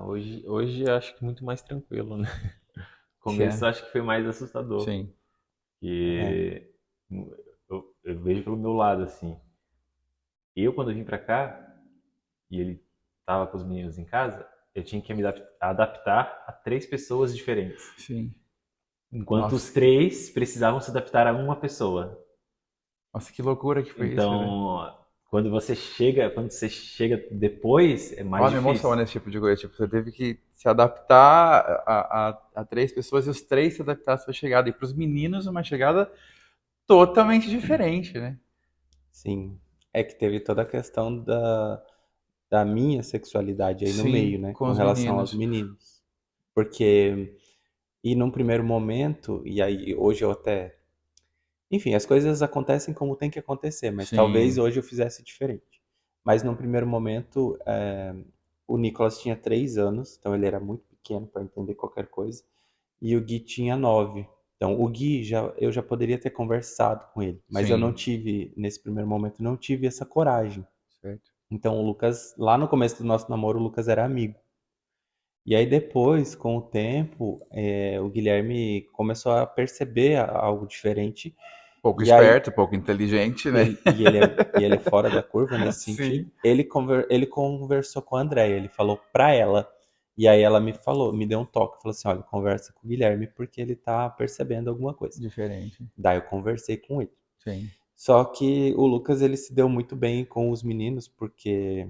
[SPEAKER 2] Hoje eu acho que muito mais tranquilo, né? No
[SPEAKER 1] Que
[SPEAKER 2] começo eu
[SPEAKER 1] é?
[SPEAKER 2] acho que foi mais assustador.
[SPEAKER 1] Sim,
[SPEAKER 5] É,
[SPEAKER 2] Porque eu vejo pelo meu lado, assim. Eu, quando eu vim pra cá, e ele tava com os meninos em casa, eu tinha que me adaptar a 3 pessoas diferentes.
[SPEAKER 1] Sim.
[SPEAKER 2] Enquanto
[SPEAKER 1] Nossa.
[SPEAKER 2] os 3 precisavam se adaptar a uma pessoa.
[SPEAKER 1] Nossa, que loucura que foi isso, né?
[SPEAKER 2] Então, quando você chega depois, é mais
[SPEAKER 1] Olha, me
[SPEAKER 2] difícil.
[SPEAKER 1] emociona esse tipo de coisa. Tipo, você teve que se adaptar a 3 pessoas e os 3 se adaptar à sua chegada. E para os meninos, uma chegada totalmente diferente, né?
[SPEAKER 5] Sim. É que teve toda a questão da minha sexualidade aí no
[SPEAKER 1] Sim,
[SPEAKER 5] meio, né?
[SPEAKER 1] com
[SPEAKER 5] Com
[SPEAKER 1] os
[SPEAKER 5] relação aos
[SPEAKER 1] meninos.
[SPEAKER 5] meninos. Porque, e num primeiro momento, e aí hoje eu até. Enfim, as coisas acontecem como tem que acontecer, mas talvez
[SPEAKER 1] Sim,
[SPEAKER 5] hoje eu fizesse diferente. Mas num primeiro momento, o Nicolas tinha 3 anos, então ele era muito pequeno para entender qualquer coisa, e o Gui tinha 9. Então, o Gui, eu já poderia ter conversado com ele, mas eu não
[SPEAKER 1] sim.
[SPEAKER 5] tive, nesse primeiro momento, não tive essa coragem.
[SPEAKER 1] Certo.
[SPEAKER 5] Então, o Lucas, lá no começo do nosso namoro, o Lucas era amigo. E aí depois, com o tempo, o Guilherme começou a perceber algo diferente.
[SPEAKER 1] Pouco
[SPEAKER 5] E aí,
[SPEAKER 1] esperto, pouco inteligente, né?
[SPEAKER 5] ele é fora da curva nesse sentido.
[SPEAKER 1] Sim.
[SPEAKER 5] Ele conversou com a Andréia, ele falou pra ela. E aí ela me falou, me deu um toque, falou assim, olha, conversa com o Guilherme porque ele tá percebendo alguma coisa.
[SPEAKER 1] Diferente.
[SPEAKER 5] Daí eu conversei com ele.
[SPEAKER 1] Sim.
[SPEAKER 5] Só que o Lucas, ele se deu muito bem com os meninos porque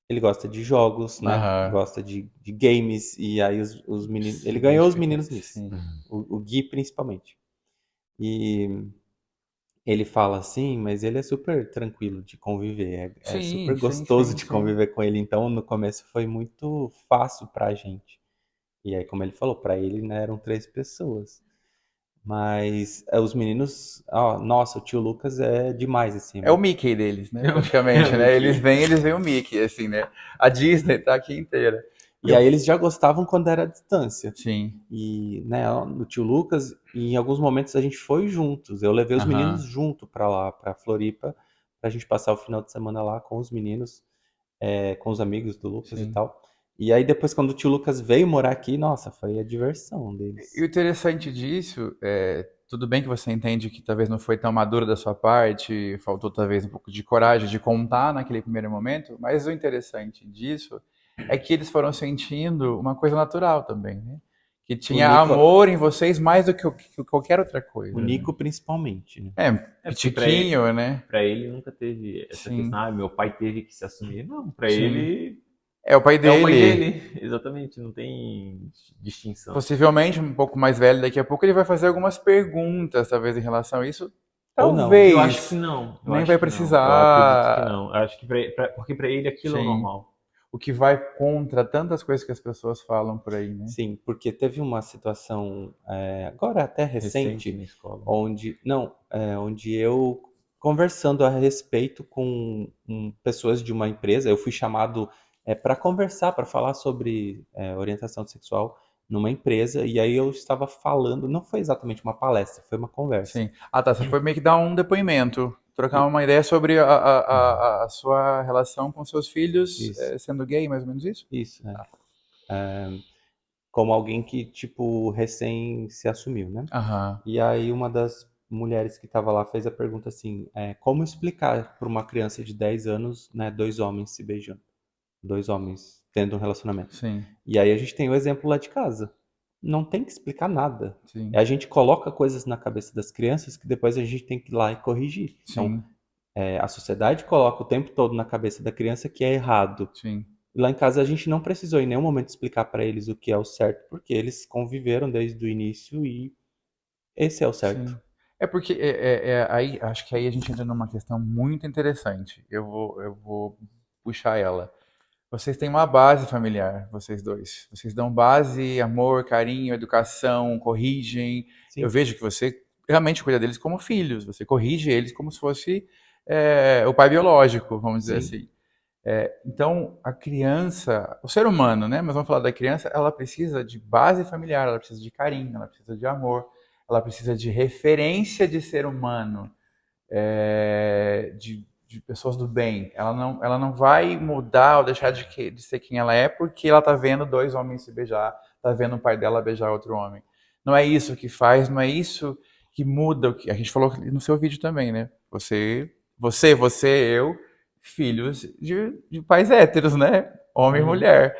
[SPEAKER 5] ele gosta de jogos, né?
[SPEAKER 1] Aham.
[SPEAKER 5] Gosta de games, e aí os meninos.
[SPEAKER 1] Se
[SPEAKER 5] Ele ganhou os
[SPEAKER 1] identifica.
[SPEAKER 5] meninos nisso.
[SPEAKER 1] Sim.
[SPEAKER 5] O Gui principalmente. E ele fala assim, mas ele é super tranquilo de conviver, é super
[SPEAKER 1] Sim, sim,
[SPEAKER 5] gostoso
[SPEAKER 1] sim,
[SPEAKER 5] de
[SPEAKER 1] sim.
[SPEAKER 5] conviver com ele. Então, no começo foi muito fácil pra gente. E aí, como ele falou, pra ele, né, eram 3 pessoas. Mas os meninos, ó, nossa, o tio Lucas é demais, assim.
[SPEAKER 1] É o Mickey deles, né? Praticamente, né? Eles veem o Mickey, assim, né? A Disney tá aqui inteira. E
[SPEAKER 5] E
[SPEAKER 1] eu.
[SPEAKER 5] aí eles já gostavam quando era à distância.
[SPEAKER 1] Sim.
[SPEAKER 5] E, né, o tio Lucas, e em alguns momentos a gente foi juntos. Eu levei os meninos
[SPEAKER 1] Aham.
[SPEAKER 5] junto pra lá, pra Floripa, pra gente passar o final de semana lá com os meninos, com os amigos do Lucas e
[SPEAKER 1] Sim.
[SPEAKER 5] tal. E aí depois, quando o tio Lucas veio morar aqui, nossa, foi a diversão
[SPEAKER 1] E o
[SPEAKER 5] deles.
[SPEAKER 1] interessante disso é, tudo bem que você entende que talvez não foi tão maduro da sua parte, faltou talvez um pouco de coragem de contar naquele primeiro momento, mas o interessante disso é que eles foram sentindo uma coisa natural também, né? Que
[SPEAKER 5] O
[SPEAKER 1] tinha
[SPEAKER 5] Nico,
[SPEAKER 1] amor em vocês mais do que qualquer outra
[SPEAKER 5] o
[SPEAKER 1] coisa, né?
[SPEAKER 5] Nico principalmente, né?
[SPEAKER 1] É,
[SPEAKER 2] É porque pra ele,
[SPEAKER 1] pitiquinho, né?
[SPEAKER 2] pra ele nunca teve essa questão,
[SPEAKER 1] Sim,
[SPEAKER 2] meu pai teve que se assumir. Não, pra
[SPEAKER 1] sim.
[SPEAKER 2] ele
[SPEAKER 1] É o pai
[SPEAKER 2] é o pai
[SPEAKER 1] dele.
[SPEAKER 2] dele. Exatamente, não tem distinção.
[SPEAKER 1] Possivelmente, um pouco mais velho daqui a pouco, ele vai fazer algumas perguntas, talvez, em relação a isso.
[SPEAKER 5] Ou não.
[SPEAKER 2] Eu acho que
[SPEAKER 1] Talvez.
[SPEAKER 2] não, eu
[SPEAKER 1] Nem vai
[SPEAKER 2] acho que não. Eu acredito que
[SPEAKER 1] precisar.
[SPEAKER 2] não. Eu acho que porque pra ele aquilo é o
[SPEAKER 1] Sim.
[SPEAKER 2] normal.
[SPEAKER 1] O que vai contra tantas coisas que as pessoas falam por aí, né?
[SPEAKER 5] Sim, porque teve uma situação, agora até
[SPEAKER 2] Recente
[SPEAKER 5] recente,
[SPEAKER 2] na escola.
[SPEAKER 5] onde, não, onde eu, conversando a respeito com pessoas de uma empresa, eu fui chamado para conversar, para falar sobre orientação sexual numa empresa, e aí eu estava falando, não foi exatamente uma palestra, foi uma conversa.
[SPEAKER 1] Sim. Ah, tá. Você foi meio que dar um depoimento, trocar
[SPEAKER 5] E-
[SPEAKER 1] uma ideia sobre a sua relação com seus filhos,
[SPEAKER 5] Isso,
[SPEAKER 1] sendo gay, mais ou menos isso?
[SPEAKER 5] isso, como alguém que, tipo, recém se assumiu, né?
[SPEAKER 1] Aham.
[SPEAKER 5] E aí uma das mulheres que estava lá fez a pergunta assim, como explicar para uma criança de 10 anos, né, 2 homens se beijando, 2 homens tendo um relacionamento.
[SPEAKER 1] Sim,
[SPEAKER 5] E aí a gente tem o exemplo lá de casa. Não tem que explicar nada.
[SPEAKER 1] sim,
[SPEAKER 5] A gente coloca coisas na cabeça das crianças que depois a gente tem que ir lá e corrigir. Então,
[SPEAKER 1] sim,
[SPEAKER 5] a sociedade coloca o tempo todo na cabeça da criança que é errado.
[SPEAKER 1] sim.
[SPEAKER 5] E lá em casa a gente não precisou em nenhum momento explicar para eles o que é o certo, porque eles conviveram desde o início e esse é o certo.
[SPEAKER 1] Sim. É porque aí, acho que aí a gente entra numa questão muito interessante. Eu vou puxar ela. Vocês têm uma base familiar, vocês dois. Vocês dão base, amor, carinho, educação, corrigem. Eu
[SPEAKER 5] Sim.
[SPEAKER 1] vejo que você realmente cuida deles como filhos. Você corrige eles como se fosse o pai biológico, vamos dizer
[SPEAKER 5] Sim,
[SPEAKER 1] assim. Então, a criança, o ser humano, né? Mas vamos falar da criança, ela precisa de base familiar, ela precisa de carinho, ela precisa de amor, ela precisa de referência de ser humano, de pessoas do bem. Ela não vai mudar ou deixar de ser quem ela é porque ela tá vendo 2 homens se beijar, tá vendo o pai dela beijar outro homem. Não é isso que faz, não é isso que muda o que a gente falou no seu vídeo também, né? Eu, filhos de pais héteros, né? Homem e
[SPEAKER 5] uhum,
[SPEAKER 1] mulher.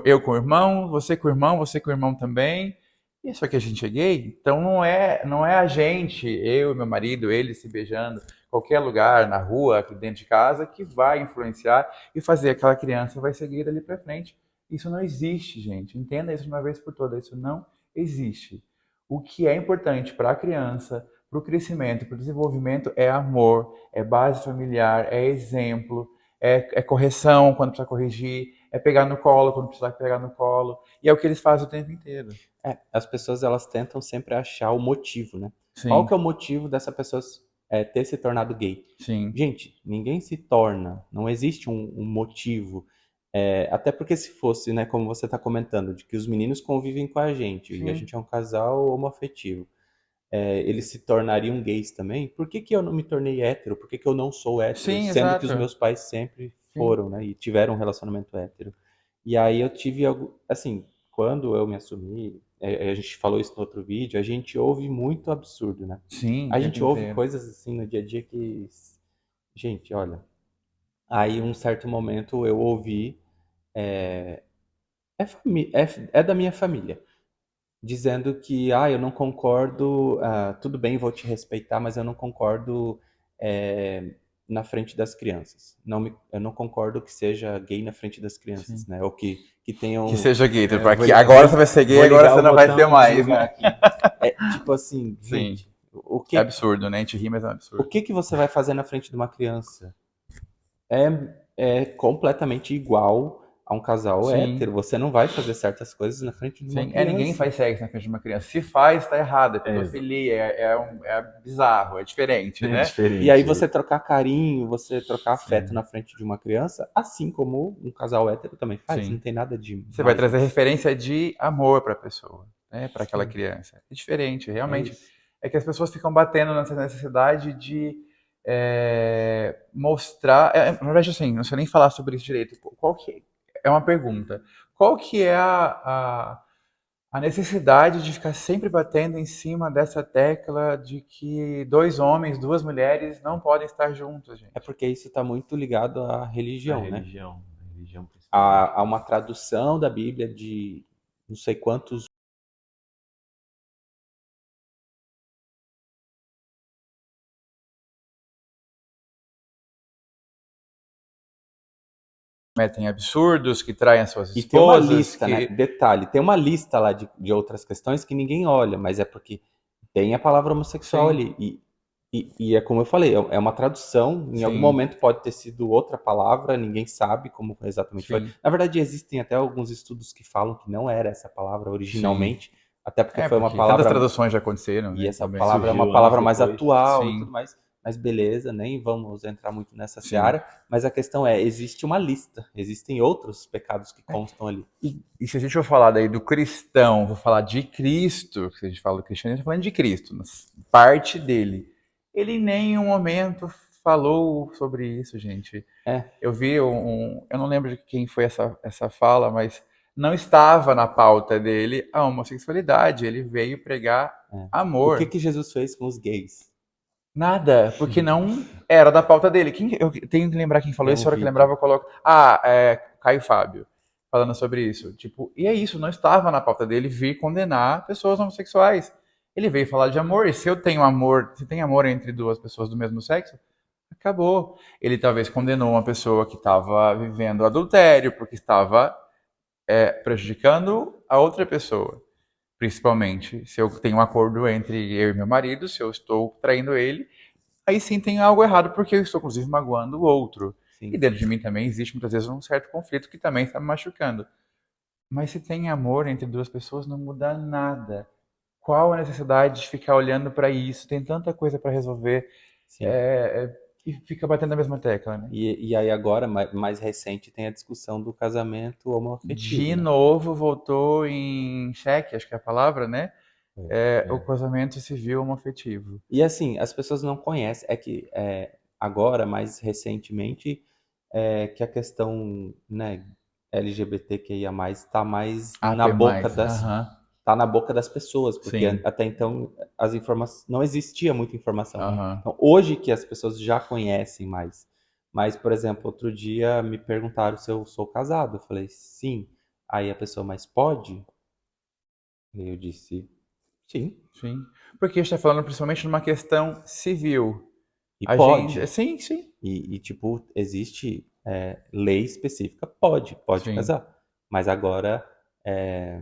[SPEAKER 1] eu com o irmão, você com o irmão, você com o irmão também. E só que a gente é gay, então não é a gente, eu e meu marido, ele se beijando, qualquer lugar, na rua, aqui dentro de casa, que vai influenciar e fazer aquela criança vai ser gay dali para frente. Isso não existe, gente. Entenda isso de uma vez por todas. Isso não existe. O que é importante para a criança, para o crescimento, para o desenvolvimento é amor, é base familiar, é exemplo, é correção quando precisa corrigir, é pegar no colo quando precisa pegar no colo. E é o que eles fazem o tempo inteiro.
[SPEAKER 5] As pessoas elas tentam sempre achar o motivo, né? Qual
[SPEAKER 1] Sim,
[SPEAKER 5] que é o motivo dessa pessoa ter se tornado gay?
[SPEAKER 1] sim,
[SPEAKER 5] Gente, ninguém se torna, não existe um motivo. Até porque se fosse, né, como você está comentando, de que os meninos convivem com a gente e a
[SPEAKER 1] sim,
[SPEAKER 5] gente é um casal homoafetivo, eles se tornariam gays também? Por que que eu não me tornei hétero? Por que que eu não sou hétero?
[SPEAKER 1] sim,
[SPEAKER 5] Sendo que os
[SPEAKER 1] exato.
[SPEAKER 5] meus pais sempre
[SPEAKER 1] Sim,
[SPEAKER 5] foram, né, e tiveram um relacionamento hétero. E aí eu tive algo, assim, quando eu me assumi, a gente falou isso no outro vídeo, a gente ouve muito absurdo, né?
[SPEAKER 1] sim, o
[SPEAKER 5] A
[SPEAKER 1] tempo
[SPEAKER 5] gente ouve
[SPEAKER 1] inteiro.
[SPEAKER 5] coisas assim no dia a dia que, gente, olha, aí um certo momento eu ouvi, é da minha família, dizendo que, eu não concordo, tudo bem, vou te respeitar, mas eu não concordo na frente das crianças. Eu não concordo que seja gay na frente das crianças,
[SPEAKER 1] Sim.
[SPEAKER 5] né? Ou que
[SPEAKER 1] Que
[SPEAKER 5] tenham.
[SPEAKER 1] seja gay,
[SPEAKER 2] É,
[SPEAKER 1] para
[SPEAKER 2] vou,
[SPEAKER 1] que
[SPEAKER 2] li-
[SPEAKER 1] agora você
[SPEAKER 2] vou-
[SPEAKER 1] vai ser gay,
[SPEAKER 2] vou
[SPEAKER 1] agora
[SPEAKER 2] ligar
[SPEAKER 1] você
[SPEAKER 2] o
[SPEAKER 1] não vai ser
[SPEAKER 2] botão de
[SPEAKER 1] mais,
[SPEAKER 2] desligar
[SPEAKER 1] né?
[SPEAKER 2] aqui.
[SPEAKER 5] Tipo assim,
[SPEAKER 1] Sim.
[SPEAKER 5] gente, o
[SPEAKER 1] É
[SPEAKER 5] que,
[SPEAKER 1] absurdo, né? A gente ri, mas é um
[SPEAKER 5] o
[SPEAKER 1] absurdo.
[SPEAKER 5] que que você vai fazer na frente de uma criança? É completamente igual a um casal
[SPEAKER 1] Sim,
[SPEAKER 5] hétero. Você não vai fazer certas coisas na frente de uma
[SPEAKER 1] sim. Ninguém
[SPEAKER 5] criança.
[SPEAKER 1] faz sexo na frente de uma criança. Se faz, tá errado. É
[SPEAKER 2] Exato.
[SPEAKER 1] pedofilia, é bizarro, é diferente,
[SPEAKER 2] É
[SPEAKER 1] né?
[SPEAKER 5] E aí
[SPEAKER 2] diferente.
[SPEAKER 5] você trocar carinho, você trocar afeto
[SPEAKER 1] Sim,
[SPEAKER 5] na frente de uma criança, assim como um casal hétero também faz, não
[SPEAKER 1] sim.
[SPEAKER 5] tem nada de
[SPEAKER 1] Você vai
[SPEAKER 5] mais
[SPEAKER 1] trazer
[SPEAKER 5] nisso.
[SPEAKER 1] referência de amor para a pessoa, né? Para aquela
[SPEAKER 5] Sim,
[SPEAKER 1] criança. É diferente,
[SPEAKER 5] é
[SPEAKER 1] realmente.
[SPEAKER 5] isso.
[SPEAKER 1] É que as pessoas ficam batendo nessa necessidade de mostrar. Na verdade, assim, não sei nem falar sobre isso direito. Qual que é uma pergunta? Qual que é a necessidade de ficar sempre batendo em cima dessa tecla de que dois homens, duas mulheres não podem estar juntos,
[SPEAKER 5] É
[SPEAKER 1] gente?
[SPEAKER 5] porque isso está muito ligado à
[SPEAKER 2] A
[SPEAKER 5] religião, né?
[SPEAKER 2] religião principalmente.
[SPEAKER 5] Há uma tradução da Bíblia de não sei quantos.
[SPEAKER 1] Cometem absurdos, que traem as suas
[SPEAKER 5] E tem uma
[SPEAKER 1] esposas,
[SPEAKER 5] lista, né?
[SPEAKER 1] que.
[SPEAKER 5] Detalhe, tem uma lista lá de outras questões que ninguém olha, mas é porque tem a palavra homossexual
[SPEAKER 1] Sim,
[SPEAKER 5] ali. E é como eu falei, é uma tradução, em algum
[SPEAKER 1] sim,
[SPEAKER 5] momento pode ter sido outra palavra, ninguém sabe como exatamente foi.
[SPEAKER 1] sim,
[SPEAKER 5] Na verdade, existem até alguns estudos que falam que não era essa palavra
[SPEAKER 1] sim.
[SPEAKER 5] originalmente, até porque
[SPEAKER 1] É,
[SPEAKER 5] foi uma
[SPEAKER 1] porque tantas
[SPEAKER 5] palavra,
[SPEAKER 1] traduções já aconteceram,
[SPEAKER 5] e
[SPEAKER 1] né,
[SPEAKER 5] essa
[SPEAKER 1] também.
[SPEAKER 5] palavra é uma
[SPEAKER 2] Surgiu anos
[SPEAKER 5] palavra mais
[SPEAKER 2] depois.
[SPEAKER 5] atual e
[SPEAKER 1] Sim,
[SPEAKER 5] tudo mais, mas beleza, nem vamos entrar muito nessa
[SPEAKER 1] sim.
[SPEAKER 5] seara, mas a questão é, existe uma lista, existem outros pecados que constam ali.
[SPEAKER 1] E se a gente for falar daí do cristão, vou falar de Cristo, se a gente fala do cristianismo, falando de Cristo, mas parte dele. Ele em nenhum momento falou sobre isso, gente.
[SPEAKER 5] É,
[SPEAKER 1] Eu vi eu não lembro de quem foi essa fala, mas não estava na pauta dele a homossexualidade. Ele veio pregar
[SPEAKER 5] o que
[SPEAKER 1] amor.
[SPEAKER 5] que Jesus fez com os gays?
[SPEAKER 1] Nada, porque não era da pauta dele. Eu tenho que lembrar quem falou
[SPEAKER 2] Tem
[SPEAKER 1] isso,
[SPEAKER 2] um
[SPEAKER 1] a hora que
[SPEAKER 2] vídeo.
[SPEAKER 1] lembrava eu coloco. Caio Fábio, falando sobre isso. Tipo, e é isso, não estava na pauta dele vir condenar pessoas homossexuais. Ele veio falar de amor, e se eu tenho amor, se tem amor entre duas pessoas do mesmo sexo, acabou. Ele talvez condenou uma pessoa que estava vivendo adultério, porque estava prejudicando a outra pessoa. Principalmente se eu tenho um acordo entre eu e meu marido, se eu estou traindo ele, aí sim tem algo errado, porque eu estou, inclusive, magoando o outro. E
[SPEAKER 5] Sim.
[SPEAKER 1] dentro de mim também existe muitas vezes um certo conflito que também está me machucando. Mas se tem amor entre duas pessoas, não muda nada. Qual a necessidade de ficar olhando para isso? Tem tanta coisa para resolver
[SPEAKER 5] Sim.
[SPEAKER 1] e fica batendo na mesma tecla, né?
[SPEAKER 5] E aí agora, mais recente, tem a discussão do casamento homoafetivo,
[SPEAKER 1] De
[SPEAKER 5] né?
[SPEAKER 1] novo voltou em xeque, acho que é a palavra, né? O
[SPEAKER 2] É.
[SPEAKER 1] casamento civil homoafetivo.
[SPEAKER 5] E assim, as pessoas não conhecem, é que agora, mais recentemente, que a questão, né, LGBTQIA+, está mais
[SPEAKER 1] AP+, aham,
[SPEAKER 5] tá na boca das pessoas, porque
[SPEAKER 1] sim,
[SPEAKER 5] até então as informações não existia muita informação, né?
[SPEAKER 1] aham,
[SPEAKER 5] Então, hoje que as pessoas já conhecem mais. Mas, por exemplo, outro dia me perguntaram se eu sou casado. Eu falei, sim. Aí a pessoa, mas pode? E eu disse, sim,
[SPEAKER 1] Sim. Porque a gente está falando principalmente numa questão civil.
[SPEAKER 5] e
[SPEAKER 1] A
[SPEAKER 5] pode.
[SPEAKER 1] gente. Sim, sim.
[SPEAKER 5] Tipo, existe lei específica, pode
[SPEAKER 1] Sim,
[SPEAKER 5] casar. Mas agora é,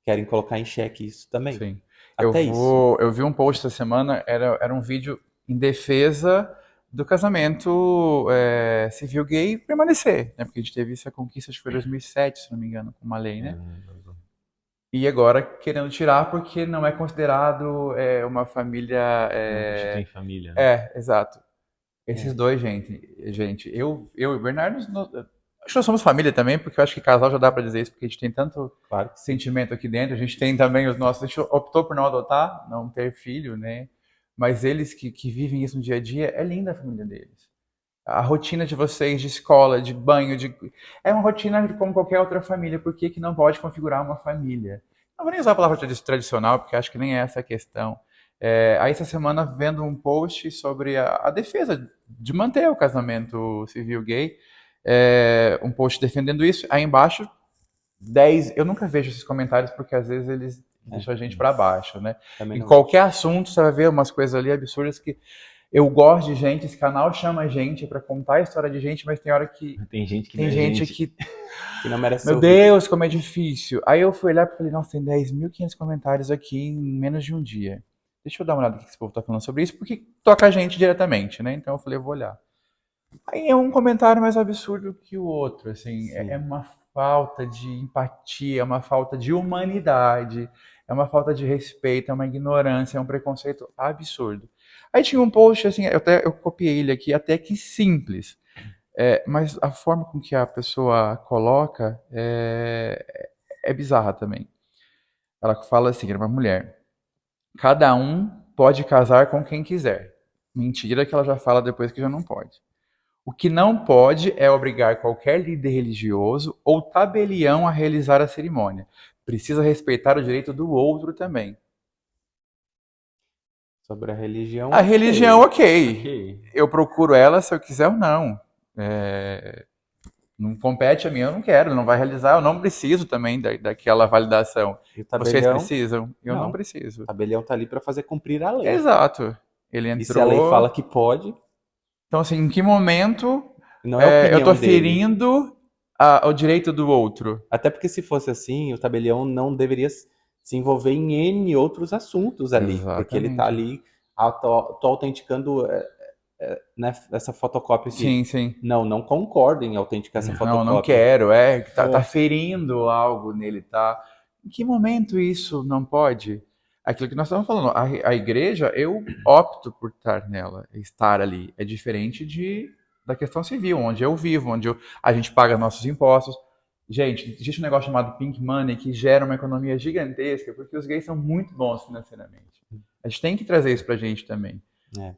[SPEAKER 5] querem colocar em xeque isso também.
[SPEAKER 1] sim.
[SPEAKER 5] Até isso.
[SPEAKER 1] Eu vi um post essa semana, era um vídeo em defesa do casamento civil gay permanecer, né? Porque a gente teve essa conquista, acho que foi em 2007, se não me engano, com uma lei, né? E agora querendo tirar porque não é considerado uma família.
[SPEAKER 2] Não constituem família, né?
[SPEAKER 1] Exato. Esses dois, gente, eu e o Bernardo, acho que nós somos família também, porque eu acho que casal já dá pra dizer isso, porque a gente tem tanto
[SPEAKER 5] Claro que sim.
[SPEAKER 1] sentimento aqui dentro, a gente tem também os nossos, a gente optou por não adotar, não ter filho, né? Mas eles que vivem isso no dia a dia, é linda a família deles. A rotina de vocês, de escola, de banho, é uma rotina como qualquer outra família, por que que não pode configurar uma família? Não vou nem usar a palavra tradicional, porque acho que nem é essa a questão. Aí essa semana vendo um post sobre a defesa de manter o casamento civil gay, um post defendendo isso, aí embaixo 10, eu nunca vejo esses comentários porque às vezes eles deixam a gente para baixo, né?
[SPEAKER 5] Também
[SPEAKER 1] Em
[SPEAKER 5] não.
[SPEAKER 1] qualquer assunto você vai ver umas coisas ali absurdas que eu gosto de gente, esse canal chama a gente para contar a história de gente, mas tem hora que
[SPEAKER 2] Tem gente que não
[SPEAKER 1] tem
[SPEAKER 2] é
[SPEAKER 1] gente
[SPEAKER 2] gente.
[SPEAKER 1] que,
[SPEAKER 5] Que não merece
[SPEAKER 1] meu
[SPEAKER 5] ouvir.
[SPEAKER 1] Deus, como é difícil. Aí eu fui olhar e falei, nossa, tem 10.500 comentários aqui em menos de um dia. Deixa eu dar uma olhada no que esse povo tá falando sobre isso, porque toca a gente diretamente, né? Então eu falei, eu vou olhar. Aí é um comentário mais absurdo que o outro, assim, é
[SPEAKER 5] Sim.
[SPEAKER 1] uma falta de empatia, é uma falta de humanidade, é uma falta de respeito, é uma ignorância, é um preconceito absurdo. Aí tinha um post, assim, eu copiei ele aqui, até que simples, mas a forma com que a pessoa coloca é bizarra também. Ela fala assim, era uma mulher, cada um pode casar com quem quiser. Mentira que ela já fala depois que já não pode. O que não pode é obrigar qualquer líder religioso ou tabelião a realizar a cerimônia. Precisa respeitar o direito do outro também.
[SPEAKER 5] Sobre a religião,
[SPEAKER 1] A religião, ok.
[SPEAKER 2] Ok.
[SPEAKER 1] Eu procuro ela se eu quiser ou não. Não compete a mim, eu não quero, não vai realizar, eu não preciso também daquela validação.
[SPEAKER 5] e o
[SPEAKER 1] Vocês
[SPEAKER 5] tabelião,
[SPEAKER 1] precisam? Eu não
[SPEAKER 5] não. O
[SPEAKER 1] preciso.
[SPEAKER 5] tabelião tá ali para fazer cumprir a lei.
[SPEAKER 1] Exato. Ele
[SPEAKER 5] E se a lei
[SPEAKER 1] entrou.
[SPEAKER 5] fala que pode,
[SPEAKER 1] Então, assim, em que momento
[SPEAKER 5] não é a
[SPEAKER 1] eu estou
[SPEAKER 5] opinião dele.
[SPEAKER 1] ferindo o direito do outro?
[SPEAKER 5] Até porque se fosse assim, o tabelião não deveria se envolver em N outros assuntos ali, porque ele tá
[SPEAKER 1] Exatamente.
[SPEAKER 5] ali tô autenticando né, essa fotocópia aqui.
[SPEAKER 1] Sim, sim.
[SPEAKER 5] Não concordo em autenticar essa
[SPEAKER 1] Não
[SPEAKER 5] fotocópia.
[SPEAKER 1] quero, tá ferindo algo nele, tá? Em que momento isso não pode? Aquilo que nós estamos falando, a igreja, eu opto por estar nela, estar ali. É diferente da questão civil, onde eu vivo, a gente paga nossos impostos. Gente, existe um negócio chamado Pink Money que gera uma economia gigantesca, porque os gays são muito bons financeiramente. A gente tem que trazer isso pra gente também.
[SPEAKER 5] É.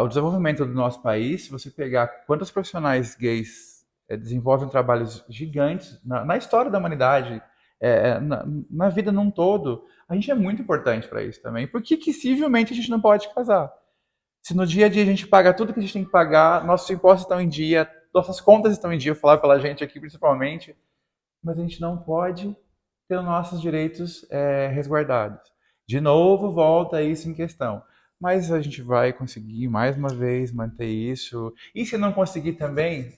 [SPEAKER 1] O desenvolvimento do nosso país, se você pegar quantos profissionais gays desenvolvem trabalhos gigantes na história da humanidade, na vida num todo, a gente é muito importante para isso também. Por que civilmente a gente não pode casar? Se no dia a dia a gente paga tudo que a gente tem que pagar, nossos impostos estão em dia, nossas contas estão em dia, vou falar pela gente aqui principalmente, mas a gente não pode ter os nossos direitos resguardados. De novo, volta isso em questão. Mas a gente vai conseguir mais uma vez manter isso. E se não conseguir também,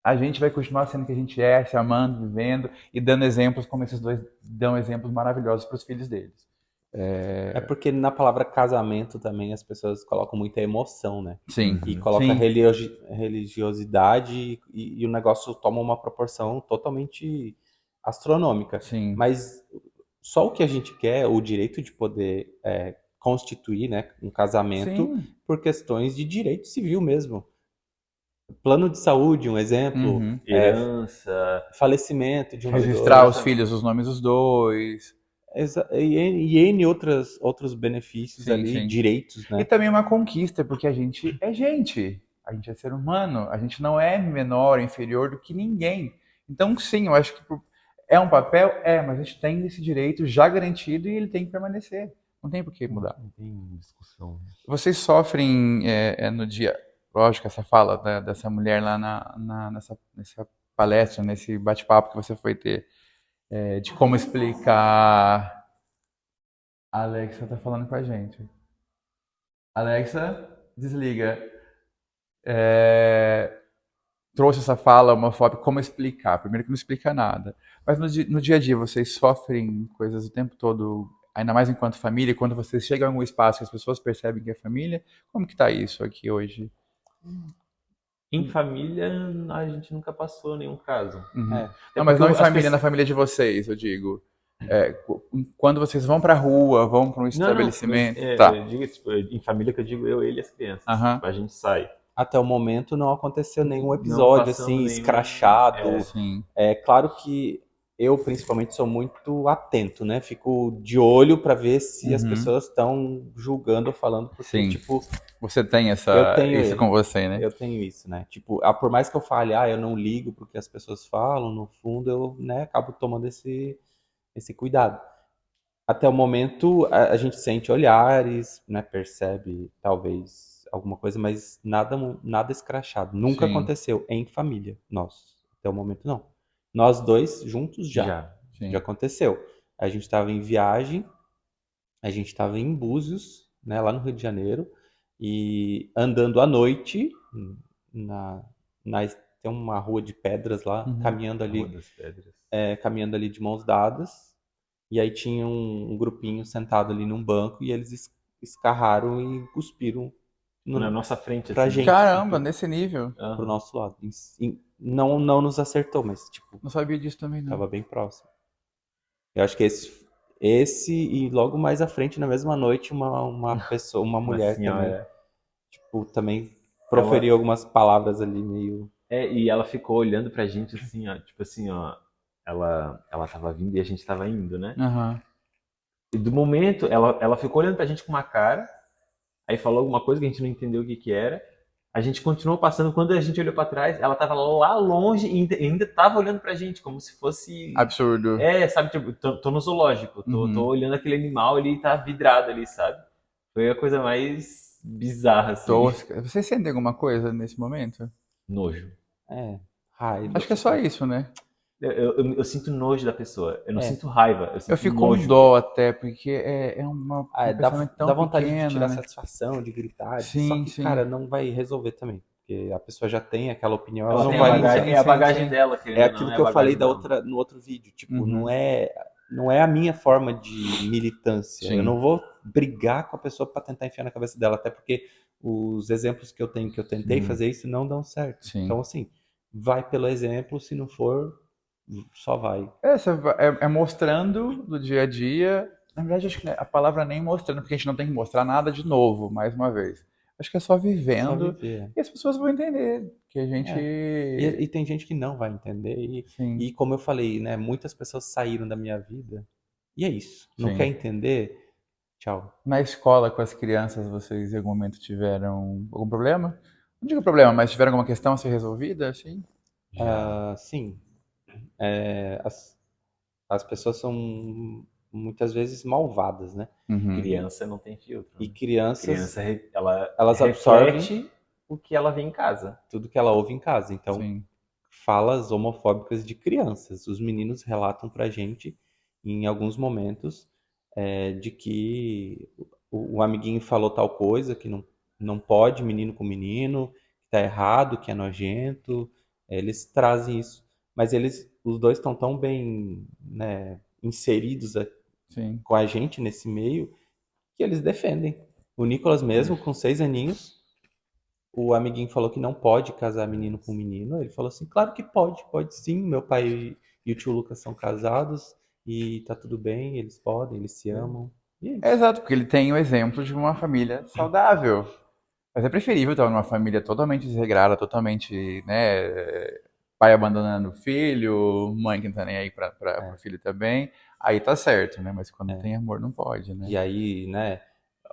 [SPEAKER 1] a gente vai continuar sendo o que a gente é, se amando, vivendo e dando exemplos como esses dois dão exemplos maravilhosos para os filhos deles.
[SPEAKER 5] É porque na palavra casamento também as pessoas colocam muita emoção, né?
[SPEAKER 1] Sim,
[SPEAKER 5] E coloca
[SPEAKER 1] sim,
[SPEAKER 5] religiosidade e o negócio toma uma proporção totalmente astronômica.
[SPEAKER 1] sim.
[SPEAKER 5] Mas só o que a gente quer, o direito de poder constituir, né, um casamento
[SPEAKER 1] Sim.
[SPEAKER 5] por questões de direito civil mesmo. Plano de saúde, um exemplo,
[SPEAKER 1] Uhum.
[SPEAKER 2] Herança.
[SPEAKER 5] falecimento de um dos
[SPEAKER 1] Registrar os
[SPEAKER 5] dois,
[SPEAKER 1] filhos, os nomes dos dois.
[SPEAKER 5] e N outros benefícios
[SPEAKER 1] Sim,
[SPEAKER 5] ali,
[SPEAKER 1] sim.
[SPEAKER 5] direitos,
[SPEAKER 1] E
[SPEAKER 5] né?
[SPEAKER 1] também uma conquista, porque a gente é gente. A gente é ser humano. A gente não é menor, inferior do que ninguém. Então, sim, eu acho que é um papel? Mas a gente tem esse direito já garantido e ele tem que permanecer. Não tem por que mudar.
[SPEAKER 2] Não tem discussão.
[SPEAKER 1] Vocês sofrem no dia. Lógico, essa fala dessa mulher lá nessa palestra, nesse bate-papo que você foi ter, de como explicar. A Alexa tá falando com a gente. Alexa, desliga. Trouxe essa fala homofóbica, como explicar? Primeiro que não explica nada. Mas no dia a dia vocês sofrem coisas o tempo todo, ainda mais enquanto família, quando vocês chegam em algum espaço que as pessoas percebem que é família, como que tá isso aqui hoje?
[SPEAKER 3] Em família, a gente nunca passou nenhum caso.
[SPEAKER 1] Uhum.
[SPEAKER 5] É.
[SPEAKER 1] Não, mas
[SPEAKER 3] porque
[SPEAKER 1] não em
[SPEAKER 3] as
[SPEAKER 1] família,
[SPEAKER 3] pessoas-
[SPEAKER 1] na família de vocês, eu digo. Quando vocês vão pra rua, vão pra um
[SPEAKER 3] Não,
[SPEAKER 1] estabelecimento.
[SPEAKER 3] mas,
[SPEAKER 1] Tá.
[SPEAKER 3] eu digo, tipo, em família que eu digo eu, ele e as crianças.
[SPEAKER 1] Aham.
[SPEAKER 3] Tipo, a gente sai.
[SPEAKER 5] Até o momento não aconteceu nenhum
[SPEAKER 3] Não
[SPEAKER 5] episódio
[SPEAKER 3] passamos
[SPEAKER 5] assim,
[SPEAKER 3] nenhum-
[SPEAKER 5] escrachado.
[SPEAKER 1] Sim.
[SPEAKER 5] É claro que eu, principalmente, sou muito atento, né? Fico de olho pra ver se as
[SPEAKER 1] Uhum.
[SPEAKER 5] pessoas estão julgando ou falando, porque,
[SPEAKER 1] Sim.
[SPEAKER 5] tipo,
[SPEAKER 1] Você tem
[SPEAKER 5] Eu tenho
[SPEAKER 1] isso com você, né?
[SPEAKER 5] eu tenho isso, né? Tipo, por mais que eu fale, eu não ligo porque as pessoas falam, no fundo eu, né, acabo tomando esse cuidado. Até o momento, a gente sente olhares, né? Percebe, talvez, alguma coisa, mas nada escrachado. Nunca
[SPEAKER 1] Sim.
[SPEAKER 5] aconteceu em família, nós. Até o momento, não. Nós dois juntos já
[SPEAKER 1] Sim.
[SPEAKER 5] aconteceu. A gente estava em viagem, a gente estava em Búzios, né, lá no Rio de Janeiro, e andando à noite, na, tem uma rua de pedras lá,
[SPEAKER 1] Uhum.
[SPEAKER 5] caminhando
[SPEAKER 3] Rua
[SPEAKER 5] ali,
[SPEAKER 3] das Pedras.
[SPEAKER 5] caminhando ali de mãos dadas, e aí tinha um grupinho sentado ali num banco e eles escarraram e cuspiram
[SPEAKER 3] Na nossa frente,
[SPEAKER 5] pra
[SPEAKER 3] assim.
[SPEAKER 5] gente.
[SPEAKER 1] Caramba, nesse nível.
[SPEAKER 3] Aham.
[SPEAKER 5] pro nosso lado. Não nos acertou, mas tipo,
[SPEAKER 1] Não sabia disso também, não.
[SPEAKER 5] tava bem próximo. Eu acho que esse e logo mais à frente, na mesma noite, uma pessoa, uma mulher também,
[SPEAKER 3] senhora.
[SPEAKER 5] tipo, também proferiu algumas palavras ali meio.
[SPEAKER 3] E ela ficou olhando pra gente assim, ó. Tipo assim, ó. Ela tava vindo e a gente tava indo, né?
[SPEAKER 1] Aham.
[SPEAKER 3] E do momento, ela ficou olhando pra gente com uma cara. Aí falou alguma coisa que a gente não entendeu o que que era. A gente continuou passando. Quando a gente olhou pra trás, ela tava lá longe e ainda tava olhando pra gente, como se fosse.
[SPEAKER 1] Absurdo.
[SPEAKER 3] Sabe, tipo, tô no zoológico,
[SPEAKER 1] Uhum.
[SPEAKER 3] tô olhando aquele animal, ele tá vidrado ali, sabe? Foi a coisa mais bizarra, assim.
[SPEAKER 1] Tosca. Vocês sentem alguma coisa nesse momento?
[SPEAKER 3] Nojo.
[SPEAKER 5] Raiva.
[SPEAKER 1] Acho que é só isso, né?
[SPEAKER 3] Eu sinto nojo da pessoa. Eu não
[SPEAKER 5] É.
[SPEAKER 3] sinto raiva, eu sinto
[SPEAKER 1] Eu fico
[SPEAKER 3] nojo.
[SPEAKER 1] com dó até, porque é um
[SPEAKER 5] Dá
[SPEAKER 1] pensamento tão
[SPEAKER 5] vontade de
[SPEAKER 1] pequeno,
[SPEAKER 5] tirar
[SPEAKER 1] né?
[SPEAKER 5] satisfação, de gritar.
[SPEAKER 1] Sim,
[SPEAKER 5] Só que,
[SPEAKER 1] sim.
[SPEAKER 5] cara, não vai resolver também. Porque a pessoa já tem aquela opinião,
[SPEAKER 3] Ela
[SPEAKER 5] ela
[SPEAKER 3] tem
[SPEAKER 5] não
[SPEAKER 3] a
[SPEAKER 5] vai.
[SPEAKER 3] bagagem,
[SPEAKER 1] sim,
[SPEAKER 3] é a
[SPEAKER 1] sim,
[SPEAKER 3] bagagem
[SPEAKER 1] sim.
[SPEAKER 3] dela, querendo
[SPEAKER 5] É
[SPEAKER 3] ou não,
[SPEAKER 5] aquilo
[SPEAKER 3] é
[SPEAKER 5] que
[SPEAKER 3] a
[SPEAKER 5] eu falei
[SPEAKER 3] bagagem
[SPEAKER 5] no outro vídeo. Tipo,
[SPEAKER 1] Uhum.
[SPEAKER 5] não é a minha forma de militância.
[SPEAKER 1] Sim.
[SPEAKER 5] Eu não vou brigar com a pessoa pra tentar enfiar na cabeça dela, até porque os exemplos que eu tenho, que eu tentei fazer isso, não dão certo.
[SPEAKER 1] Sim.
[SPEAKER 5] Então, assim, vai pelo exemplo, se não for, só vai.
[SPEAKER 1] É mostrando do dia a dia. Na verdade, acho que a palavra nem mostrando, porque a gente não tem que mostrar nada de novo, mais uma vez. Acho que é só
[SPEAKER 5] Só
[SPEAKER 1] vivendo
[SPEAKER 5] viver.
[SPEAKER 1] e as pessoas vão entender que a gente.
[SPEAKER 5] E tem gente que não vai entender.
[SPEAKER 1] Sim.
[SPEAKER 5] E como eu falei, né? Muitas pessoas saíram da minha vida. E é isso. Não
[SPEAKER 1] Sim.
[SPEAKER 5] quer entender? Tchau.
[SPEAKER 1] Na escola com as crianças, vocês em algum momento tiveram algum problema? Não digo problema, mas tiveram alguma questão a ser resolvida, assim?
[SPEAKER 5] Sim. As pessoas são muitas vezes malvadas, né?
[SPEAKER 1] Uhum.
[SPEAKER 3] Criança não tem filtro.
[SPEAKER 5] E crianças,
[SPEAKER 3] Criança, elas
[SPEAKER 5] elas
[SPEAKER 3] reflete o que ela vê em casa.
[SPEAKER 5] tudo que ela ouve em casa. Então,
[SPEAKER 1] Sim.
[SPEAKER 5] falas homofóbicas de crianças. Os meninos relatam pra gente, em alguns momentos, de que o amiguinho falou tal coisa, que não pode menino com menino, que tá errado, que é nojento. Eles trazem isso. Mas os dois estão tão bem, né, inseridos
[SPEAKER 1] Sim.
[SPEAKER 5] com a gente nesse meio, que eles defendem. O Nicolas mesmo, com 6 aninhos, o amiguinho falou que não pode casar menino com menino. Ele falou assim, claro que pode sim. Meu pai e o tio Lucas são casados e tá tudo bem, eles podem, eles se amam. E é isso.
[SPEAKER 1] Exato, porque ele tem o exemplo de uma família saudável. Mas é preferível estar numa família totalmente desregrada, totalmente, né? Pai abandonando o filho, mãe que não tá nem aí para o filho também. Aí tá certo, né? Mas quando tem amor não pode, né?
[SPEAKER 5] E aí, né,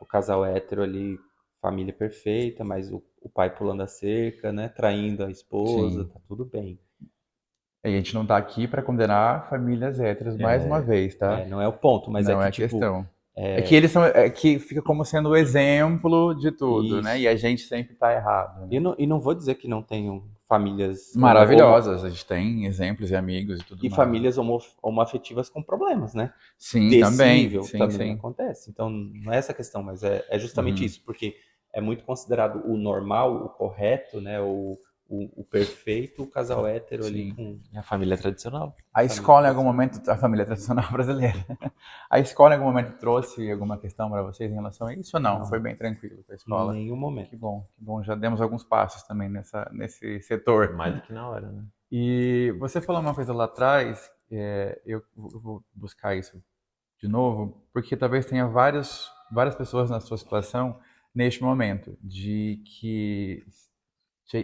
[SPEAKER 5] o casal hétero ali, família perfeita, mas o pai pulando a cerca, né, traindo a esposa,
[SPEAKER 1] Sim.
[SPEAKER 5] tá tudo bem.
[SPEAKER 1] E a gente não tá aqui para condenar famílias héteras mais uma vez, tá?
[SPEAKER 5] Não é o ponto, mas
[SPEAKER 1] não
[SPEAKER 5] é
[SPEAKER 1] é
[SPEAKER 5] que, tipo,
[SPEAKER 1] questão. É que eles são. É que fica como sendo o exemplo de tudo,
[SPEAKER 5] Isso.
[SPEAKER 1] né? E a gente sempre tá errado. Né?
[SPEAKER 5] E não vou dizer que não tenham famílias
[SPEAKER 1] Maravilhosas, a gente tem exemplos e amigos e tudo
[SPEAKER 5] e
[SPEAKER 1] mais.
[SPEAKER 5] famílias homoafetivas com problemas, né?
[SPEAKER 1] Sim,
[SPEAKER 5] Desse
[SPEAKER 1] também.
[SPEAKER 5] nível
[SPEAKER 1] Sim,
[SPEAKER 5] também
[SPEAKER 1] sim.
[SPEAKER 5] acontece. Então, não é essa questão, mas é justamente
[SPEAKER 1] Uhum.
[SPEAKER 5] isso, porque é muito considerado o normal, o correto, né? O perfeito, o casal hétero ali
[SPEAKER 1] Sim.
[SPEAKER 5] com
[SPEAKER 3] E a família tradicional.
[SPEAKER 1] A
[SPEAKER 5] família
[SPEAKER 1] escola em algum
[SPEAKER 5] tradicional.
[SPEAKER 1] momento, a família tradicional brasileira, a escola em algum momento trouxe alguma questão para vocês em relação a isso ou não?
[SPEAKER 5] Não.
[SPEAKER 1] Foi bem tranquilo com a
[SPEAKER 5] Em
[SPEAKER 1] escola?
[SPEAKER 5] nenhum momento.
[SPEAKER 1] Que bom, já demos alguns passos também nesse setor.
[SPEAKER 3] Mais do que na hora, né?
[SPEAKER 1] E você falou uma coisa lá atrás, eu vou buscar isso de novo, porque talvez tenha várias pessoas na sua situação neste momento, de que